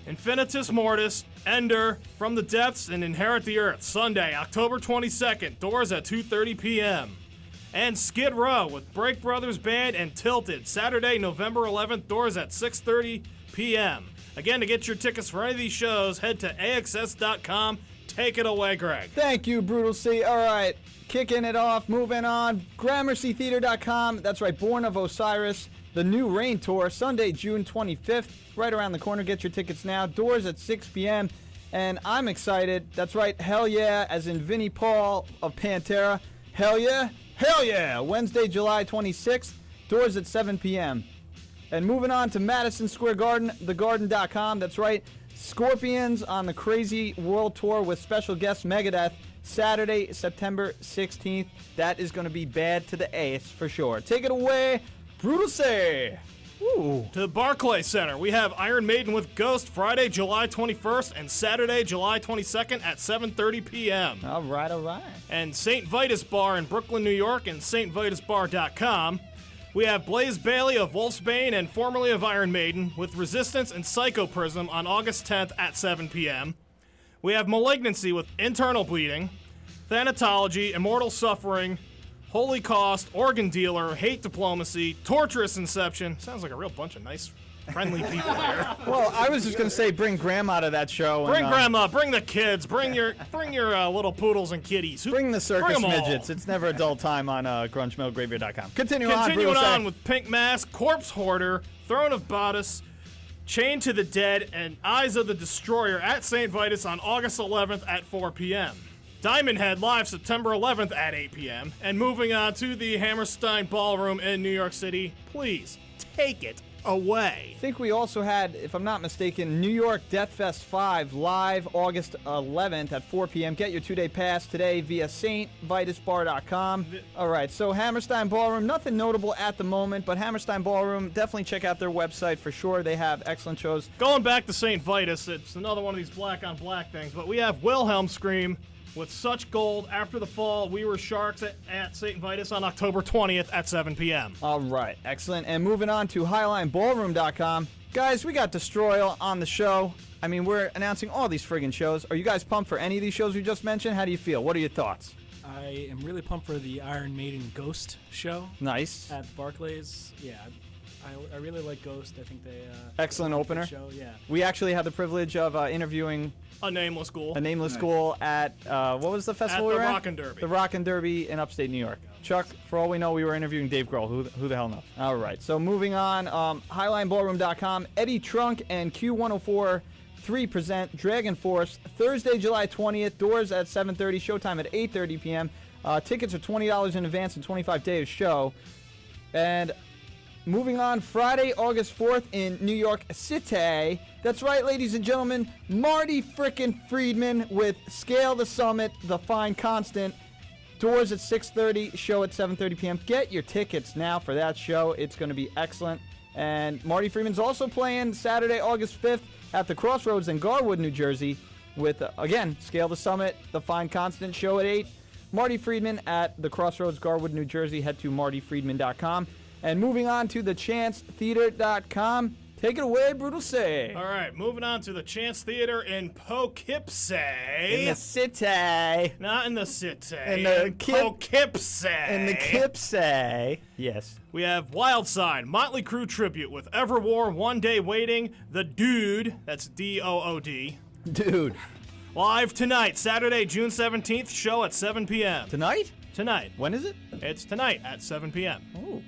Infinitus Mortis, Ender, From the Depths, and Inherit the Earth. Sunday, October 22nd, doors at 2:30 p.m. And Skid Row with Break Brothers Band and Tilted. Saturday, November 11th, doors at 6:30 p.m. Again, to get your tickets for any of these shows, head to AXS.com. Take it away, Greg. Thank you, Brutal C. All right, kicking it off, moving on. GramercyTheater.com. That's right, Born of Osiris. The New Rain Tour, Sunday, June 25th. Right around the corner. Get your tickets now. Doors at 6 p.m. And I'm excited. That's right, hell yeah, as in Vinnie Paul of Pantera. Hell yeah. Hell yeah! Wednesday, July 26th, doors at 7 p.m. And moving on to Madison Square Garden, thegarden.com. That's right, Scorpions on the Crazy World Tour with special guest Megadeth, Saturday, September 16th. That is going to be bad to the ace for sure. Take it away, Brutal Say. Ooh. To the Barclays Center, we have Iron Maiden with Ghost Friday, July 21st, and Saturday, July 22nd at 7:30 p.m. All right, all right. And St. Vitus Bar in Brooklyn, New York, and stvitusbar.com. We have Blaze Bailey of Wolfsbane and formerly of Iron Maiden with Resistance and Psychoprism on August 10th at 7 p.m. We have Malignancy with Internal Bleeding, Thanatology, Immortal Suffering, Holy Cost, Organ Dealer, Hate Diplomacy, Torturous Inception. Sounds like a real bunch of nice friendly people here. Well, I was just gonna say, bring Grandma to that show. Bring and, Grandma, bring the kids, bring your little poodles and kitties. Bring the circus Bring 'em all. midgets. It's never a dull time on grungemetalgraveyard.com. Continuing Continuing on, on with Pink Mask, Corpse Hoarder, Throne of Bodice, Chained to the Dead, and Eyes of the Destroyer at St. Vitus on August 11th at 4 p.m. Diamond Head live September 11th at 8 p.m. And moving on to the Hammerstein Ballroom in New York City, please take it away. I think we also had, if I'm not mistaken, New York Death Fest 5 live August 11th at 4 p.m. Get your 2-day pass today via stvitusbar.com. All right, so Hammerstein Ballroom, nothing notable at the moment, but Hammerstein Ballroom, definitely check out their website for sure. They have excellent shows. Going back to St. Vitus, it's another one of these black on black things, but we have Wilhelm Scream with Such Gold After the Fall. We Were Sharks at St. Vitus on October 20th at 7 p.m. All right, excellent. And moving on to HighlineBallroom.com. Guys, we got Destroyal on the show. I mean, we're announcing all these friggin' shows. Are you guys pumped for any of these shows we just mentioned? How do you feel? What are your thoughts? I am really pumped for the Iron Maiden Ghost show. Nice. At Barclays. Yeah, I really like Ghost. I think they excellent they opener. show. Yeah. We actually had the privilege of interviewing a nameless school. At what was the festival at we were the at? Rockin' Derby. The Rockin' Derby in upstate New York. Chuck, for all we know, we were interviewing Dave Grohl. Who the hell knows? All right, so moving on, HighlineBallroom.com. Eddie Trunk and Q104.3 present Dragon Force Thursday, July 20th. Doors at 7:30. Showtime at 8:30 p.m. Tickets are $20 in advance and 25 days of show. And moving on, Friday, August 4th in New York City. That's right, ladies and gentlemen, Marty frickin' Friedman with Scale the Summit, The Fine Constant. Doors at 6:30, show at 7:30 p.m. Get your tickets now for that show. It's going to be excellent. And Marty Friedman's also playing Saturday, August 5th at the Crossroads in Garwood, New Jersey with, again, Scale the Summit, The Fine Constant, show at 8. Marty Friedman at the Crossroads, Garwood, New Jersey. Head to martyfriedman.com. And moving on to thechancetheater.com. Take it away, Brutal Say. All right, moving on to the Chance Theater in Poughkeepsie. In the city. Not in the city. In the Poughkeepsie. In the Kipsay. Yes. We have Wildside, Motley Crue tribute with Everwar, One Day Waiting, The Dude, that's D-O-O-D. Dude. Live tonight, Saturday, June 17th, show at 7 p.m. Tonight? Tonight. When is it? It's tonight at 7 p.m. Oh.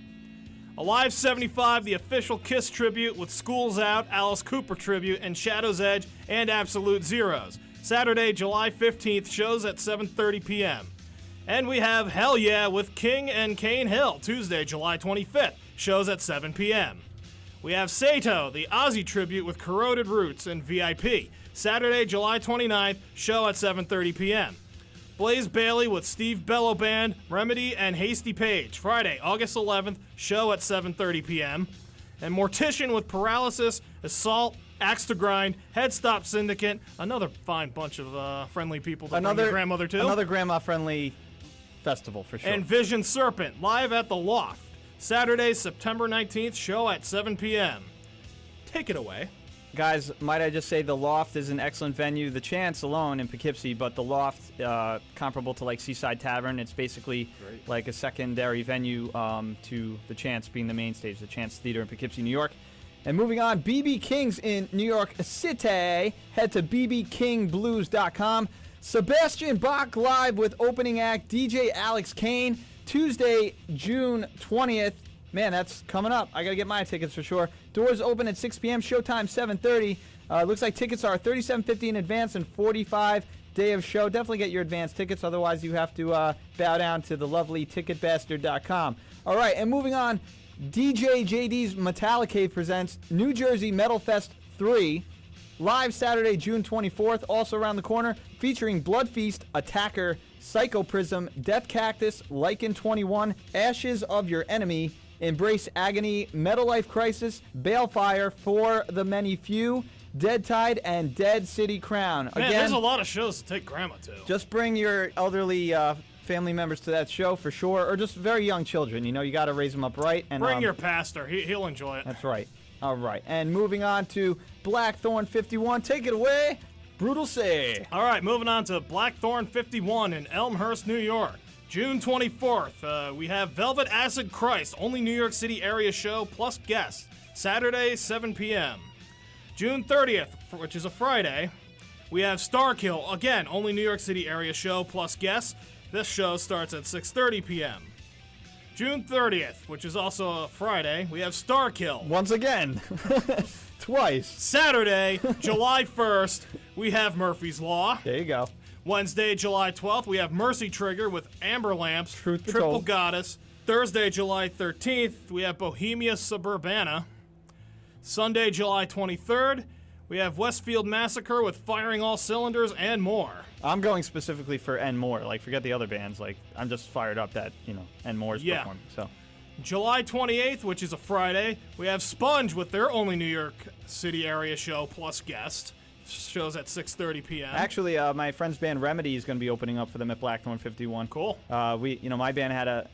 Alive 75, the official Kiss tribute with Schools Out, Alice Cooper tribute, and Shadow's Edge and Absolute Zeros. Saturday, July 15th, shows at 7:30 p.m. And we have Hell Yeah with King and Kane Hill, Tuesday, July 25th, shows at 7 p.m. We have Sato, the Ozzy tribute with Corroded Roots and VIP, Saturday, July 29th, show at 7:30 p.m. Blaze Bailey with Steve Bellow Band, Remedy, and Hasty Page, Friday, August 11th, show at 7:30 p.m. And Mortician with Paralysis, Assault, Axe to Grind, Head Stop Syndicate, another fine bunch of friendly people to bring your grandmother to. Another grandma-friendly festival, for sure. And Vision Serpent, live at the Loft, Saturday, September 19th, show at 7 p.m. Take it away. Guys, might I just say the Loft is an excellent venue. The Chance alone in Poughkeepsie, but the Loft, comparable to like Seaside Tavern, it's basically like a secondary venue to the Chance being the main stage, the Chance Theater in Poughkeepsie, New York. And moving on, BB King's in New York City. Head to bbkingblues.com. Sebastian Bach live with opening act DJ Alex Kane, Tuesday, June 20th. Man, that's coming up. I got to get my tickets for sure. Doors open at 6 p.m. Showtime 7:30. Looks like tickets are $37.50 in advance and $45 day of show. Definitely get your advance tickets. Otherwise, you have to bow down to the lovely ticketbastard.com. All right, and moving on. DJ JD's Metallicade presents New Jersey Metal Fest 3. Live Saturday, June 24th. Also around the corner, featuring Blood Feast, Attacker, Psychoprism, Death Cactus, Lycan 21, Ashes of Your Enemy, Embrace Agony, Metal Life Crisis, Balefire, For the Many Few, Dead Tide, and Dead City Crown. Man, Again, there's a lot of shows to take grandma to. just bring your elderly family members to that show for sure, or just very young children. You know, you got to raise them up right. And Bring your pastor. He'll enjoy it. That's right. All right. And moving on to Blackthorn 51. Take it away, Brutal Say. All right, moving on to Blackthorn 51 in Elmhurst, New York. June 24th, we have Velvet Acid Christ, only New York City area show plus guest, Saturday, 7 p.m. June 30th, which is a Friday, we have Starkill, again, only New York City area show plus guest. This show starts at 6:30 p.m. June 30th, which is also a Friday, we have Starkill. Once again. Twice. Saturday, July 1st, we have Murphy's Law. There you go. Wednesday, July 12th, we have Mercy Trigger with Amber Lamps, Truth be Triple told. Goddess. Thursday, July 13th, we have Bohemia Suburbana. Sunday, July 23rd, we have Westfield Massacre with Firing All Cylinders and more. I'm going specifically for and more. Like, forget the other bands. Like, I'm just fired up that, and more is performing. So, July 28th, which is a Friday, we have Sponge with their only New York City area show plus guest. Shows at 6:30 p.m. actually, my friend's band Remedy is going to be opening up for them at Blackthorn 51. Cool. My band had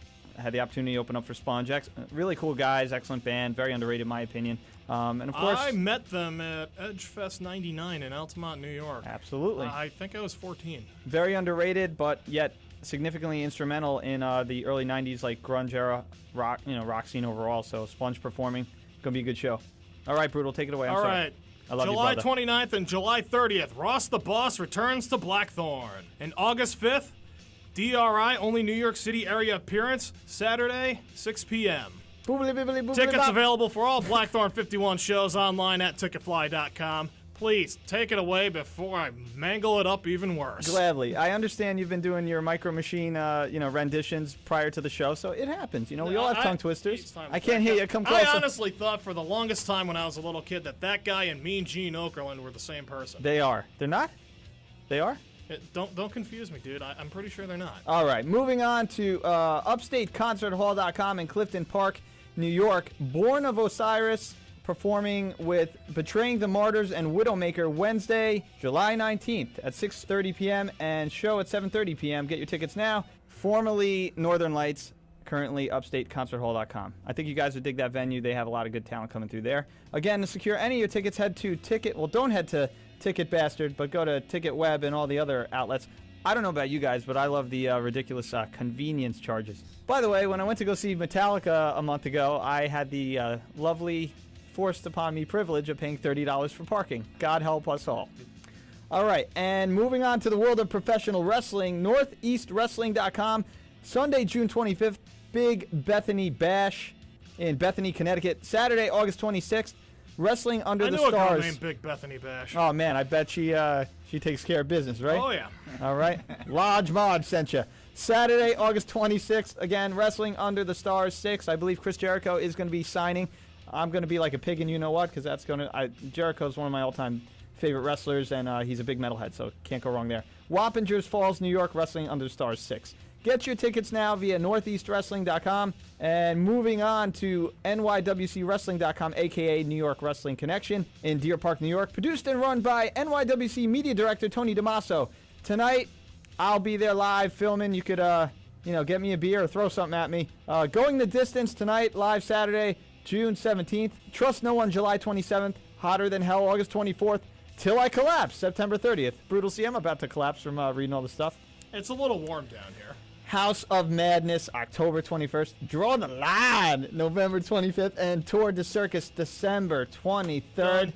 the opportunity to open up for Sponge. Really cool guys, excellent band, very underrated in my opinion. And of course, I met them at Edgefest 99 in Altamont, New York. Absolutely. I think I was 14. Very underrated, but yet significantly instrumental in the early 90s, like grunge era rock, rock scene overall. So Sponge performing, gonna be a good show. All right, Brutal, take it away. I'm All sorry. right. I love July you, brother. 29th and July 30th, Ross the Boss returns to Blackthorn. And August 5th, DRI only New York City area appearance, Saturday, 6 p.m. Boobly, bibbly, boobly, Tickets bop. available for all Blackthorn 51 shows online at ticketfly.com. Please take it away before I mangle it up even worse. Gladly. I understand you've been doing your Micro Machine, renditions prior to the show, so it happens. We all have tongue twisters. I can't hear you. Come closer. I honestly thought for the longest time when I was a little kid that guy and Mean Gene Okerlund were the same person. They are. They're not? They are? Don't confuse me, dude. I'm pretty sure they're not. All right. Moving on to UpstateConcertHall.com in Clifton Park, New York. Born of Osiris performing with Betraying the Martyrs and Widowmaker Wednesday, July 19th at 6:30 p.m. and show at 7:30 p.m. Get your tickets now. Formerly Northern Lights, currently UpstateConcertHall.com. I think you guys would dig that venue. They have a lot of good talent coming through there. Again, to secure any of your tickets, head to don't head to Ticket Bastard, but go to TicketWeb and all the other outlets. I don't know about you guys, but I love the ridiculous convenience charges. By the way, when I went to go see Metallica a month ago, I had the lovely forced upon me privilege of paying $30 for parking. God help us all. All right, and moving on to the world of professional wrestling, NortheastWrestling.com. Sunday, June 25th, Big Bethany Bash in Bethany, Connecticut. Saturday, August 26th, Wrestling Under the I knew a girl Stars. named Big Bethany Bash. Oh, man, I bet she takes care of business, right? Oh, yeah. All right. Lodge Mod sent you. Saturday, August 26th, again, Wrestling Under the Stars 6. I believe Chris Jericho is going to be signing. I'm going to be like a pig and you know what, because that's going to... Jericho's one of my all-time favorite wrestlers, and he's a big metalhead, so can't go wrong there. Wappingers Falls, New York, Wrestling Under the Stars 6. Get your tickets now via NortheastWrestling.com. And moving on to NYWCWrestling.com, a.k.a. New York Wrestling Connection in Deer Park, New York. Produced and run by NYWC Media Director Tony DeMasso. Tonight, I'll be there live filming. You could, get me a beer or throw something at me. Going the Distance tonight, live Saturday, June 17th. Trust No One, July 27th. Hotter Than Hell, August 24th. Till I Collapse, September 30th. Brutal C, I'm about to collapse from reading all the stuff. It's a little warm down here. House of Madness, October 21st. Draw the Line, November 25th. And Tour de Circus, December 23rd. Done.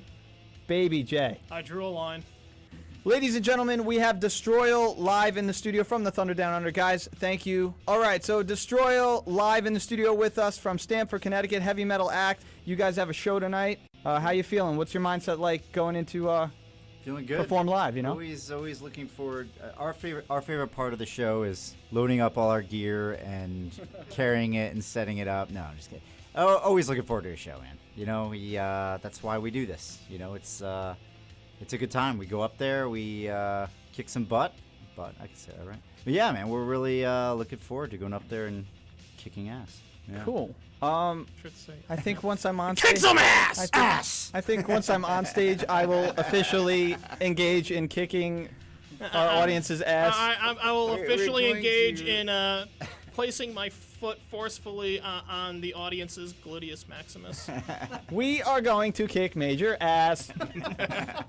Baby J. I drew a line. Ladies and gentlemen, we have Destroyal live in the studio from the Thunder Down Under. Guys, thank you. All right, so Destroyal live in the studio with us from Stamford, Connecticut, heavy metal act. You guys have a show tonight. How you feeling? What's your mindset like going into Feeling good. perform live, Always looking forward. Our favorite part of the show is loading up all our gear and carrying it and setting it up. No, I'm just kidding. Always looking forward to a show, man. That's why we do this. It's a good time. We go up there, we kick some butt. I can say that, right? But yeah, man, we're really looking forward to going up there and kicking ass. Yeah. Cool. Should say. I think once I'm on stage, Kick some ass! I think once I'm on stage, I will officially engage in kicking our audience's ass. I will officially going engage to- in placing my foot forcefully on the audience's gluteus maximus. We are going to kick major ass. I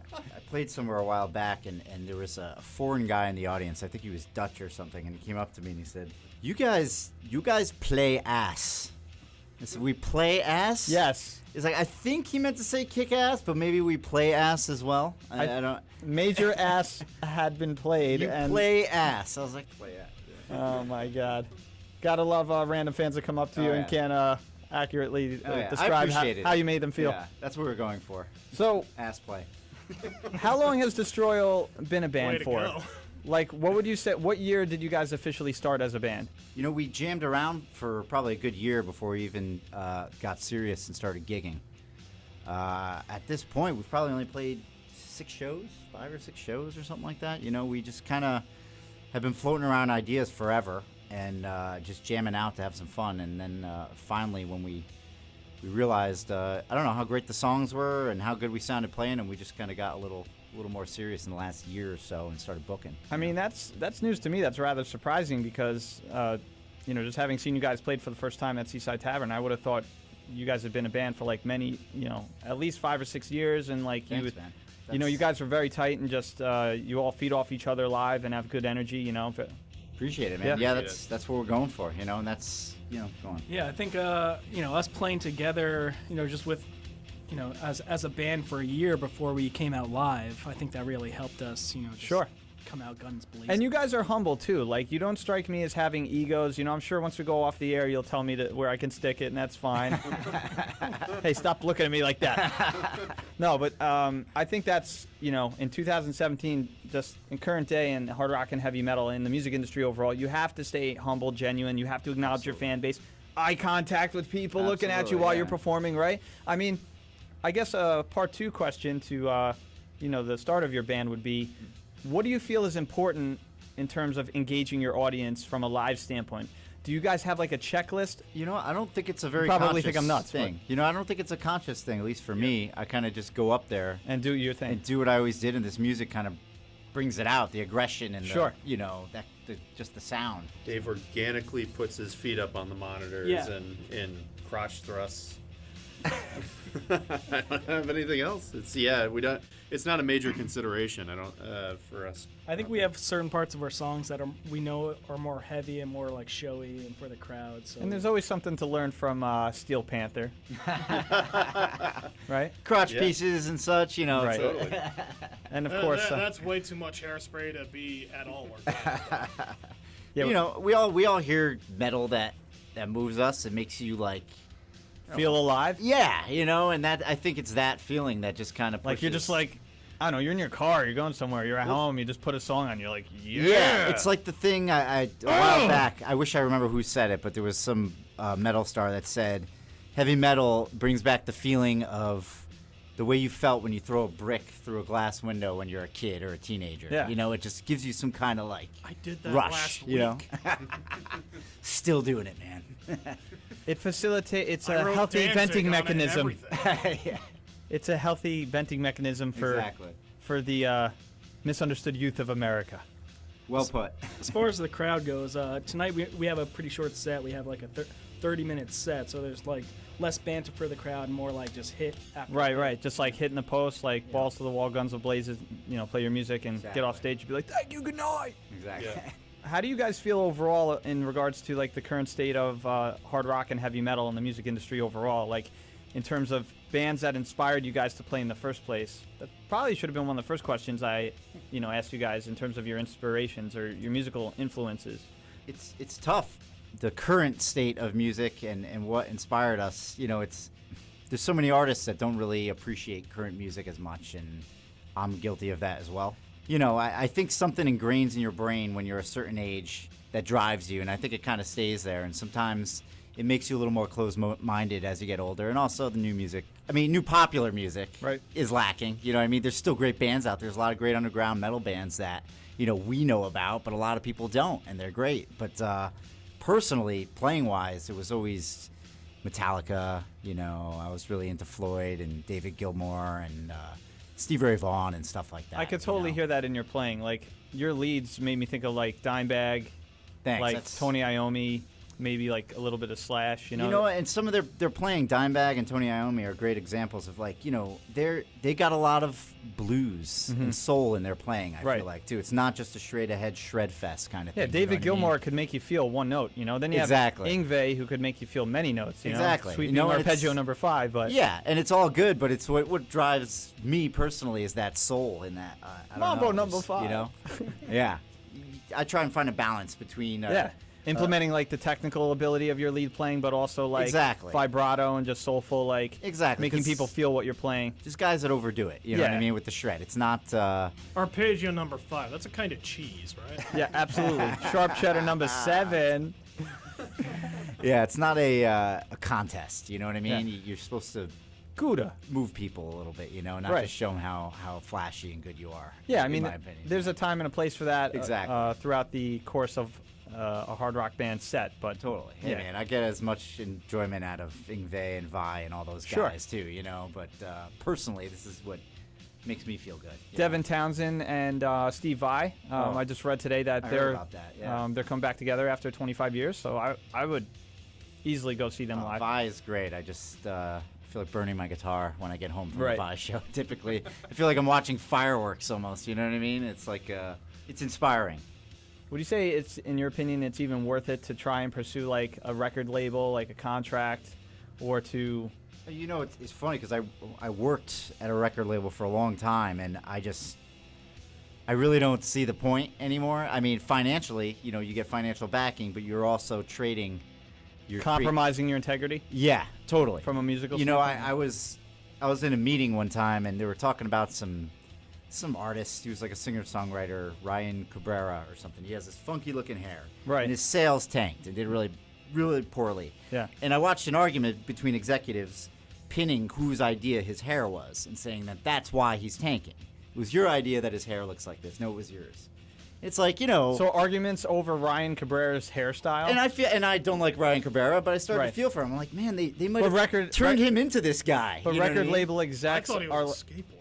played somewhere a while back, and there was a foreign guy in the audience. I think he was Dutch or something, and he came up to me and he said, "You guys play ass." I said, "We play ass?" Yes. He's like, I think he meant to say kick ass, but maybe we play ass as well. I don't. Major ass had been played. You and play ass. I was like, play ass. Oh my God. Gotta love random fans that come up to you and can accurately describe how you made them feel. Yeah, that's what we're going for. So, Ass play. how long has Destroyal been a band Way to for? go. Like, what would you say? What year did you guys officially start as a band? You know, we jammed around for probably a good year before we even got serious and started gigging. At this point, we've probably only played 5 or 6 shows or something like that. You know, we just kind of have been floating around ideas forever and just jamming out to have some fun. And then finally, when we realized, I don't know how great the songs were and how good we sounded playing, and we just kind of got a little more serious in the last year or so and started booking. I mean, that's news to me. That's rather surprising because, just having seen you guys played for the first time at Seaside Tavern, I would have thought you guys had been a band for like many, at least 5 or 6 years, and like Thanks, man. you guys were very tight and just you all feed off each other live and have good energy, Appreciate it, man. Yeah. Yeah, that's what we're going for, and that's, go on. Yeah, I think us playing together, just with, as a band for a year before we came out live, I think that really helped us, just Sure. come out guns blazing. And you guys are humble too. Like, you don't strike me as having egos. I'm sure once we go off the air, you'll tell me where I can stick it, and that's fine. Hey, stop looking at me like that. No, but I think that's, in 2017, just in current day in hard rock and heavy metal in the music industry overall, you have to stay humble, genuine. You have to acknowledge your fan base. Eye contact with people looking at you while you're performing, right? I mean, I guess a part 2 question to, the start of your band would be, what do you feel is important in terms of engaging your audience from a live standpoint? Do you guys have like a checklist? I don't think it's a very probably conscious think I'm nuts, thing. I don't think it's a conscious thing, at least for me. I kind of just go up there and do your thing. And do what I always did, and this music kind of brings it out, the aggression and Sure. just the sound. Dave organically puts his feet up on the monitors and crotch thrusts. I don't have anything else. It's not a major consideration. For us. I think we have certain parts of our songs that we know are more heavy and more like showy and for the crowd. So. And there's always something to learn from Steel Panther, right? Crotch pieces and such, Right. Totally. And of course, that's way too much hairspray to be at all worked out. yeah, we all hear metal that moves us and makes you like feel alive. Yeah, and that I think it's that feeling that just kind of pushes. Like you're just like, I don't know, you're in your car, you're going somewhere, you're at home, you just put a song on, you're like, yeah. It's like the thing a while back. I wish I remember who said it, but there was some metal star that said, heavy metal brings back the feeling of the way you felt when you throw a brick through a glass window when you're a kid or a teenager. Yeah. It just gives you some kind of like I did that rush. last week. Still doing it, man. It facilitates. It's I a wrote healthy Danzig venting on it and mechanism. everything. Yeah. It's a healthy venting mechanism for the misunderstood youth of America. Well put. As far as the crowd goes, tonight we have a pretty short set. We have like a 30-minute set, so there's like less banter for the crowd, more like just hit after Right. Just like hitting the post, like balls to the wall, guns blazes. Play your music and get off stage and be like, "Thank you, good night." Exactly. Yeah. How do you guys feel overall in regards to like the current state of hard rock and heavy metal in the music industry overall? Like in terms of bands that inspired you guys to play in the first place? That probably should have been one of the first questions I, asked you guys in terms of your inspirations or your musical influences. It's tough. The current state of music and what inspired us, there's so many artists that don't really appreciate current music as much, and I'm guilty of that as well. I think something ingrains in your brain when you're a certain age that drives you, and I think it kind of stays there, and sometimes it makes you a little more closed-minded as you get older, and also the new popular music is lacking. There's still great bands out there. There's a lot of great underground metal bands that, we know about, but a lot of people don't, and they're great. But personally, playing-wise, it was always Metallica. I was really into Floyd and David Gilmour and Stevie Ray Vaughan and stuff like that. I could totally hear that in your playing. Like, your leads made me think of, like, Dimebag, Thanks, like that's- Tony Iommi. maybe like a little bit of Slash. You know, And some of their playing, Dimebag and Tony Iommi, are great examples of like, they got a lot of blues and soul in their playing. I feel like too. It's not just a straight ahead shred fest kind of thing. Yeah, David Gilmour could make you feel one note. Then you have Yngwie, who could make you feel many notes. Exactly. Sweeping arpeggio number 5, but yeah, and it's all good, but it's what drives me personally is that soul in that. I don't Mambo know, number 5. Yeah, I try and find a balance between. Implementing like the technical ability of your lead playing, but also like vibrato and just soulful, like making people feel what you're playing. Just guys that overdo it, you know what I mean, with the shred. It's not arpeggio number 5. That's a kind of cheese, right? Yeah, absolutely. Sharp cheddar number 7. Yeah, it's not a contest. You know what I mean? Yeah. You're supposed to Gouda. move people a little bit, not just show them how flashy and good you are. Yeah, I mean, my opinion. there's a time and a place for that. Exactly. Throughout the course of a hard rock band set, but totally. Hey, man, I get as much enjoyment out of Yngwie and Vi and all those guys too, But personally, this is what makes me feel good. Devin Townsend and Steve Vai. I just read today that they're coming back together after 25 years. So I would easily go see them live. Vi is great. I just feel like burning my guitar when I get home from a Vi show. Typically, I feel like I'm watching fireworks almost. You know what I mean? It's like it's inspiring. Would you say it's, in your opinion, it's even worth it to try and pursue like a record label, like a contract, or to? It's funny because I worked at a record label for a long time, and I really don't see the point anymore. I mean, financially, you get financial backing, but you're also trading. You're compromising your integrity. Yeah, totally. From a musical. I was in a meeting one time, and they were talking about some artist. He was like a singer-songwriter, Ryan Cabrera or something. He has this funky-looking hair. Right. And his sales tanked and did really, really poorly. Yeah. And I watched an argument between executives pinning whose idea his hair was and saying that that's why he's tanking. It was your idea that his hair looks like this. No, it was yours. It's like, So arguments over Ryan Cabrera's hairstyle? And I don't like Ryan Cabrera, but I started to feel for him. I'm like, man, they might have turned him into this guy. But record label execs I thought he was a skateboarder.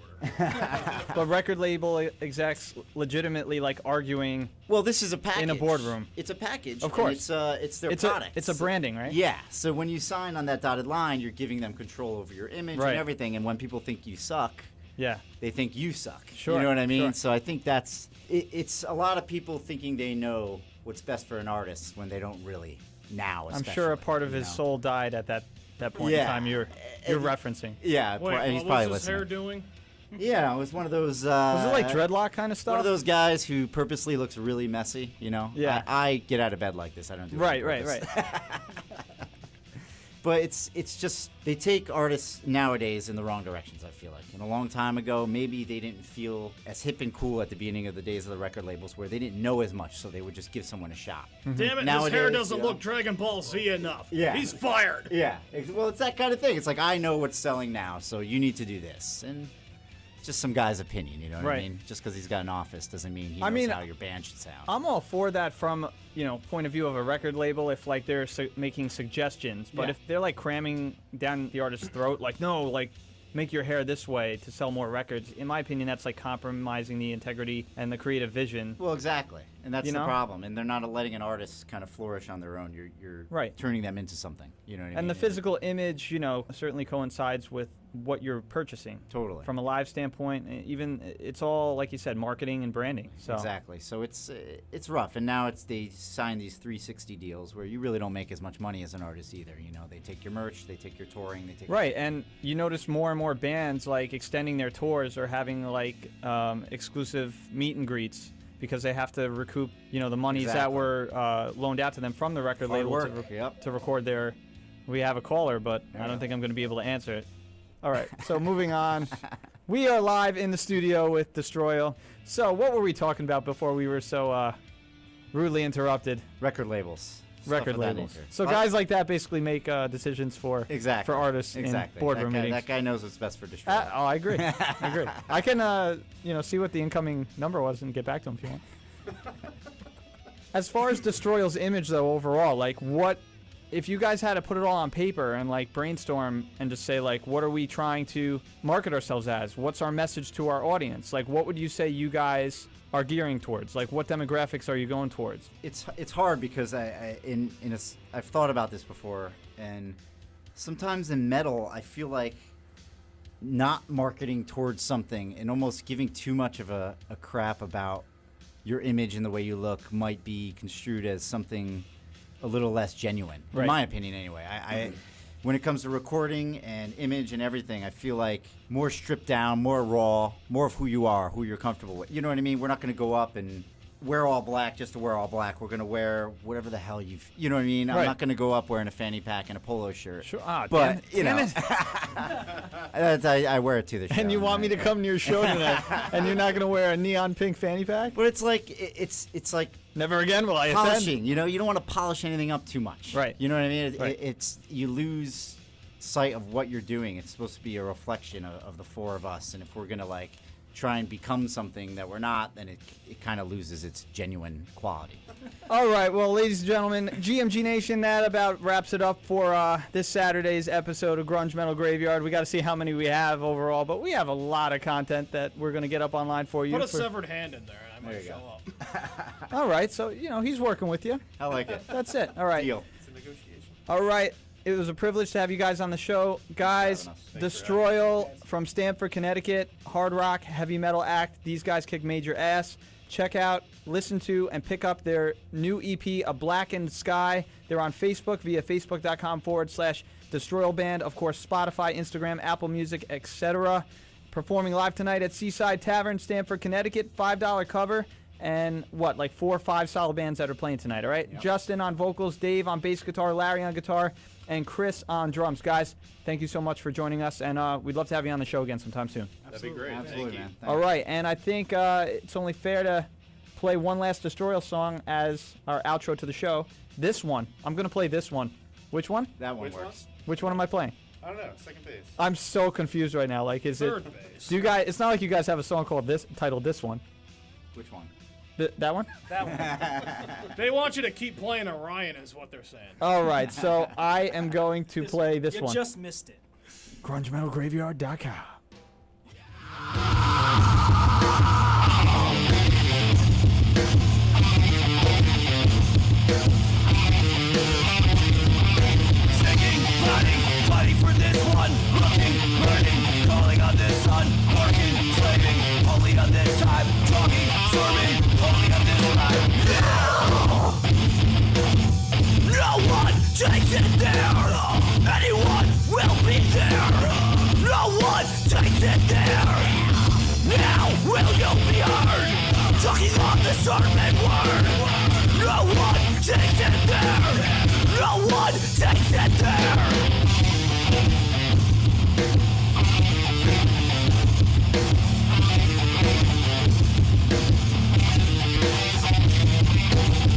But record label execs legitimately like arguing. Well, this is a package in a boardroom. It's a package. Of course, it's their product. It's a branding, right? Yeah. So when you sign on that dotted line, you're giving them control over your image and everything. And when people think you suck, they think you suck. Sure. You know what I mean? Sure. So I think that's it's a lot of people thinking they know what's best for an artist when they don't really now. I'm sure a part of his soul died at that point in time you're referencing. Yeah. Wait, and he's what probably was his listening. hair doing? Yeah, it was one of those. Was it like dreadlock kind of stuff? One of those guys who purposely looks really messy. Yeah. I get out of bed like this. I don't do it. Right. But it's just they take artists nowadays in the wrong directions. I feel like, and a long time ago, maybe they didn't feel as hip and cool at the beginning of the days of the record labels, where they didn't know as much, so they would just give someone a shot. Damn it! Nowadays, his hair doesn't look Dragon Ball Z enough. Yeah. He's fired. Yeah. Well, it's that kind of thing. It's like I know what's selling now, so you need to do this, and just some guy's opinion, you know what I mean? Just because he's got an office doesn't mean he knows how your band should sound. I'm all for that from, point of view of a record label if, like, they're making suggestions. But if they're, like, cramming down the artist's throat, like, no, like, make your hair this way to sell more records, in my opinion, that's, like, compromising the integrity and the creative vision. Well, exactly. And that's the problem. And they're not letting an artist kind of flourish on their own. You're turning them into something. You know what I mean? And the physical image, certainly coincides with what you're purchasing. Totally. From a live standpoint, even it's all, like you said, marketing and branding. So exactly. So it's rough. And now they sign these 360 deals where you really don't make as much money as an artist either. They take your merch, they take your touring, they take and you notice more and more bands like extending their tours or having like exclusive meet and greets because they have to recoup, the monies that were loaned out to them from the record label to record their. We have a caller, but I don't think I'm going to be able to answer it. All right, so moving on. We are live in the studio with Destroyal. So what were we talking about before we were so rudely interrupted? Record labels. Record labels. So guys like that basically make decisions for artists in boardroom meetings. That guy knows what's best for Destroyal. I agree. I can see what the incoming number was and get back to him if you want. As far as Destroyal's image, though, overall, like what if you guys had to put it all on paper and like brainstorm and just say like, what are we trying to market ourselves as? What's our message to our audience? Like, what would you say you guys are gearing towards? Like, what demographics are you going towards? It's hard because I've thought about this before, and sometimes in metal I feel like not marketing towards something and almost giving too much of a crap about your image and the way you look might be construed as something a little less genuine, in my opinion anyway. I when it comes to recording and image and everything, I feel like more stripped down, more raw, more of who you are, who you're comfortable with. You know what I mean? We're not going to go up and wear all black just to wear all black. We're going to wear whatever the hell you know what I mean? I'm not going to go up wearing a fanny pack and a polo shirt. Sure. But, damn it. I wear it to the show. And you want me to come to your show tonight, and you're not going to wear a neon pink fanny pack? But it's like it's like never again will I attend. Polishing, you know, you don't want to polish anything up too much. Right. You know what I mean? Right. It's you lose sight of what you're doing. It's supposed to be a reflection of the four of us, and if we're gonna like try and become something that we're not, then it kind of loses its genuine quality. All right, well, ladies and gentlemen, GMG Nation, that about wraps it up for this Saturday's episode of Grunge Metal Graveyard. We got to see how many we have overall, but we have a lot of content that we're going to get up online for you. Put a severed hand in there, and I might show up. All right, so, you know, he's working with you. I like it. That's it. All right. Deal. It's a negotiation. All right. It was a privilege to have you guys on the show. Guys, Destroyal from Stamford, Connecticut, hard rock, heavy metal act. These guys kick major ass. Check out, listen to, and pick up their new EP, A Blackened Sky. They're on Facebook via facebook.com/Destroyal Band. Of course, Spotify, Instagram, Apple Music, etc. Performing live tonight at Seaside Tavern, Stamford, Connecticut. $5 cover. And what, like 4 or 5 solid bands that are playing tonight, all right? Yep. Justin on vocals, Dave on bass guitar, Larry on guitar, and Chris on drums. Guys, thank you so much for joining us, and we'd love to have you on the show again sometime soon. That'd be great. Absolutely, man. All right, and I think it's only fair to play one last Destroyal song as our outro to the show. This one. I'm going to play this one. Which one? That one Which works. Which one am I playing? I don't know. Second base. I'm so confused right now. Like, is Third it... base. Do you guys... It's not like you guys have a song called this, titled This One. Which one? That one? That one. They want you to keep playing Orion, is what they're saying. All right, so I am going to play this one. You just missed it. GrungeMetalGraveyard.com. Fighting for this one, looking, burning, calling on this sun, working, slaving, only on this time, talking, serving, only on this time. No one takes it there, anyone will be there. No one takes it there. Now will you be heard, talking on the sermon word. No one takes it there. No one takes it there.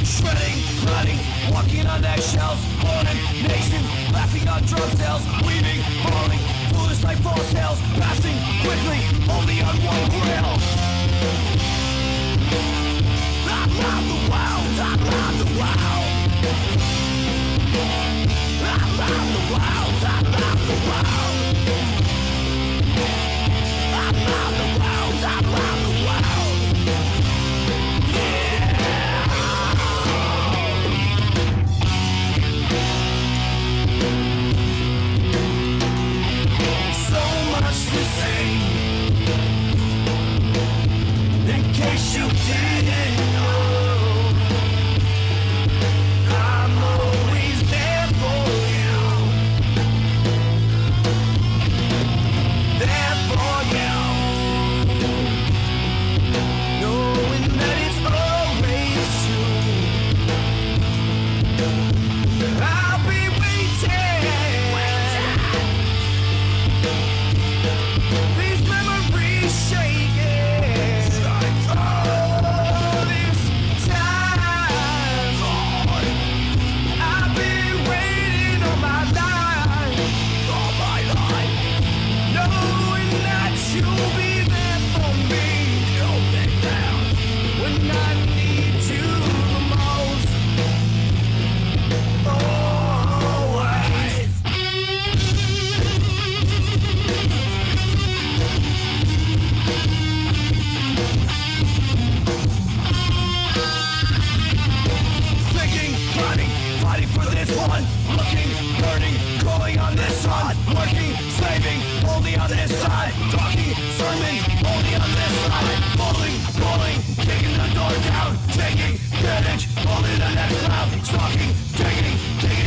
Shredding, cutting, walking on eggshells, morning, nation, laughing on drug sales, weaving, falling, foolish like false tales, passing quickly, only on one grail. Around the world, around the world. Around the world, around the world. Around the world, around the world. So much to say. diamond, only on this side. Falling, falling, kicking the door down, taking advantage, only the next cloud. Stalking, taking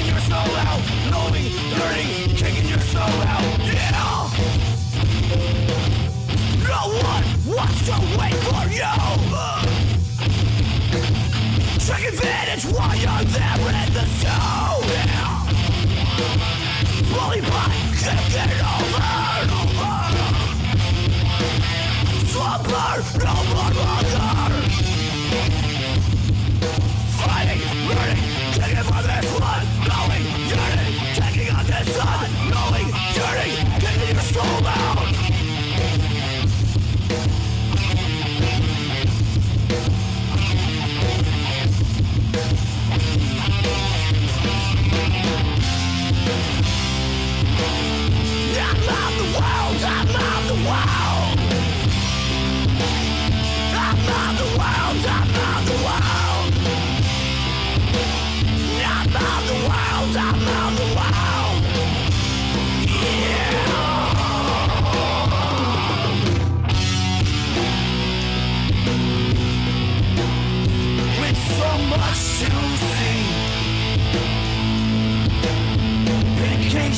your soul out, knowing, learning, kicking your soul out. Yeah! No one wants to wait for you. Take advantage while you're there in the zone. Yeah. Bully by, kick it over. Slumber, no more longer. Fighting, learning, taking for this one. Knowing, yearning, taking on this sun. Knowing, yearning, getting your soul out.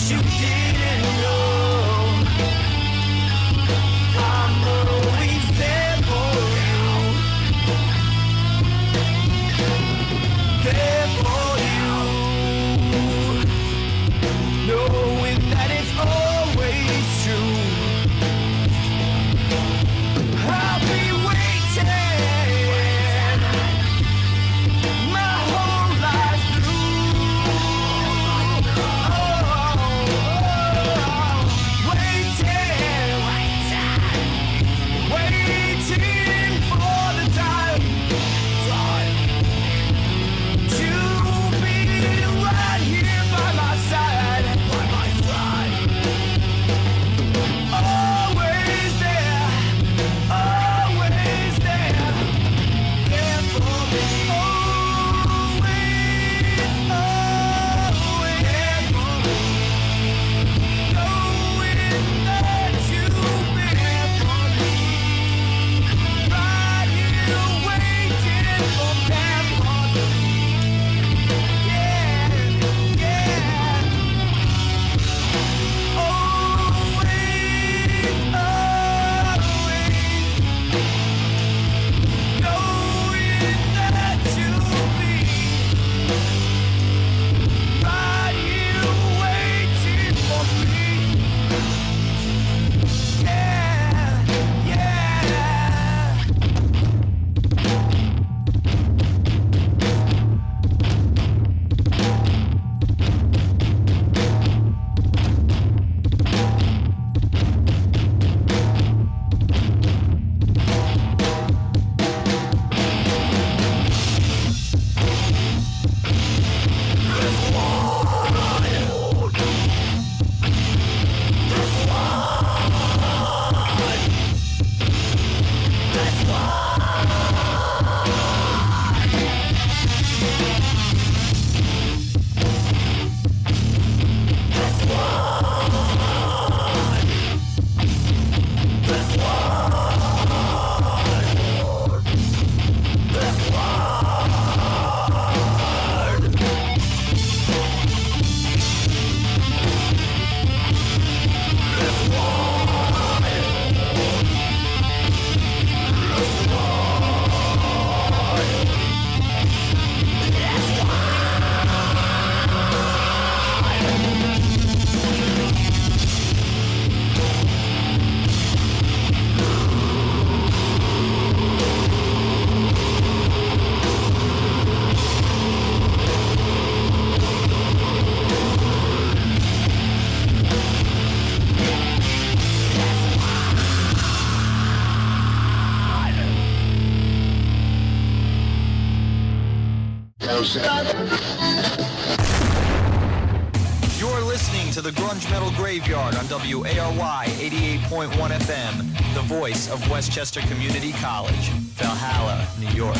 You didn't know I'm always there for you. There for you. Knowing that it's always true. I'll be waiting my whole life waiting for the time to be right here by my side. Always there, there for me. Always there for me. Knowing that you've been for me. Right here waiting for that for me. Yeah, yeah. Always, knowing that you'll be right here waiting for me. Yeah, yeah. You're listening to the Grunge Metal Graveyard on WARY 88.1 FM, the voice of Westchester Community College, Valhalla, New York.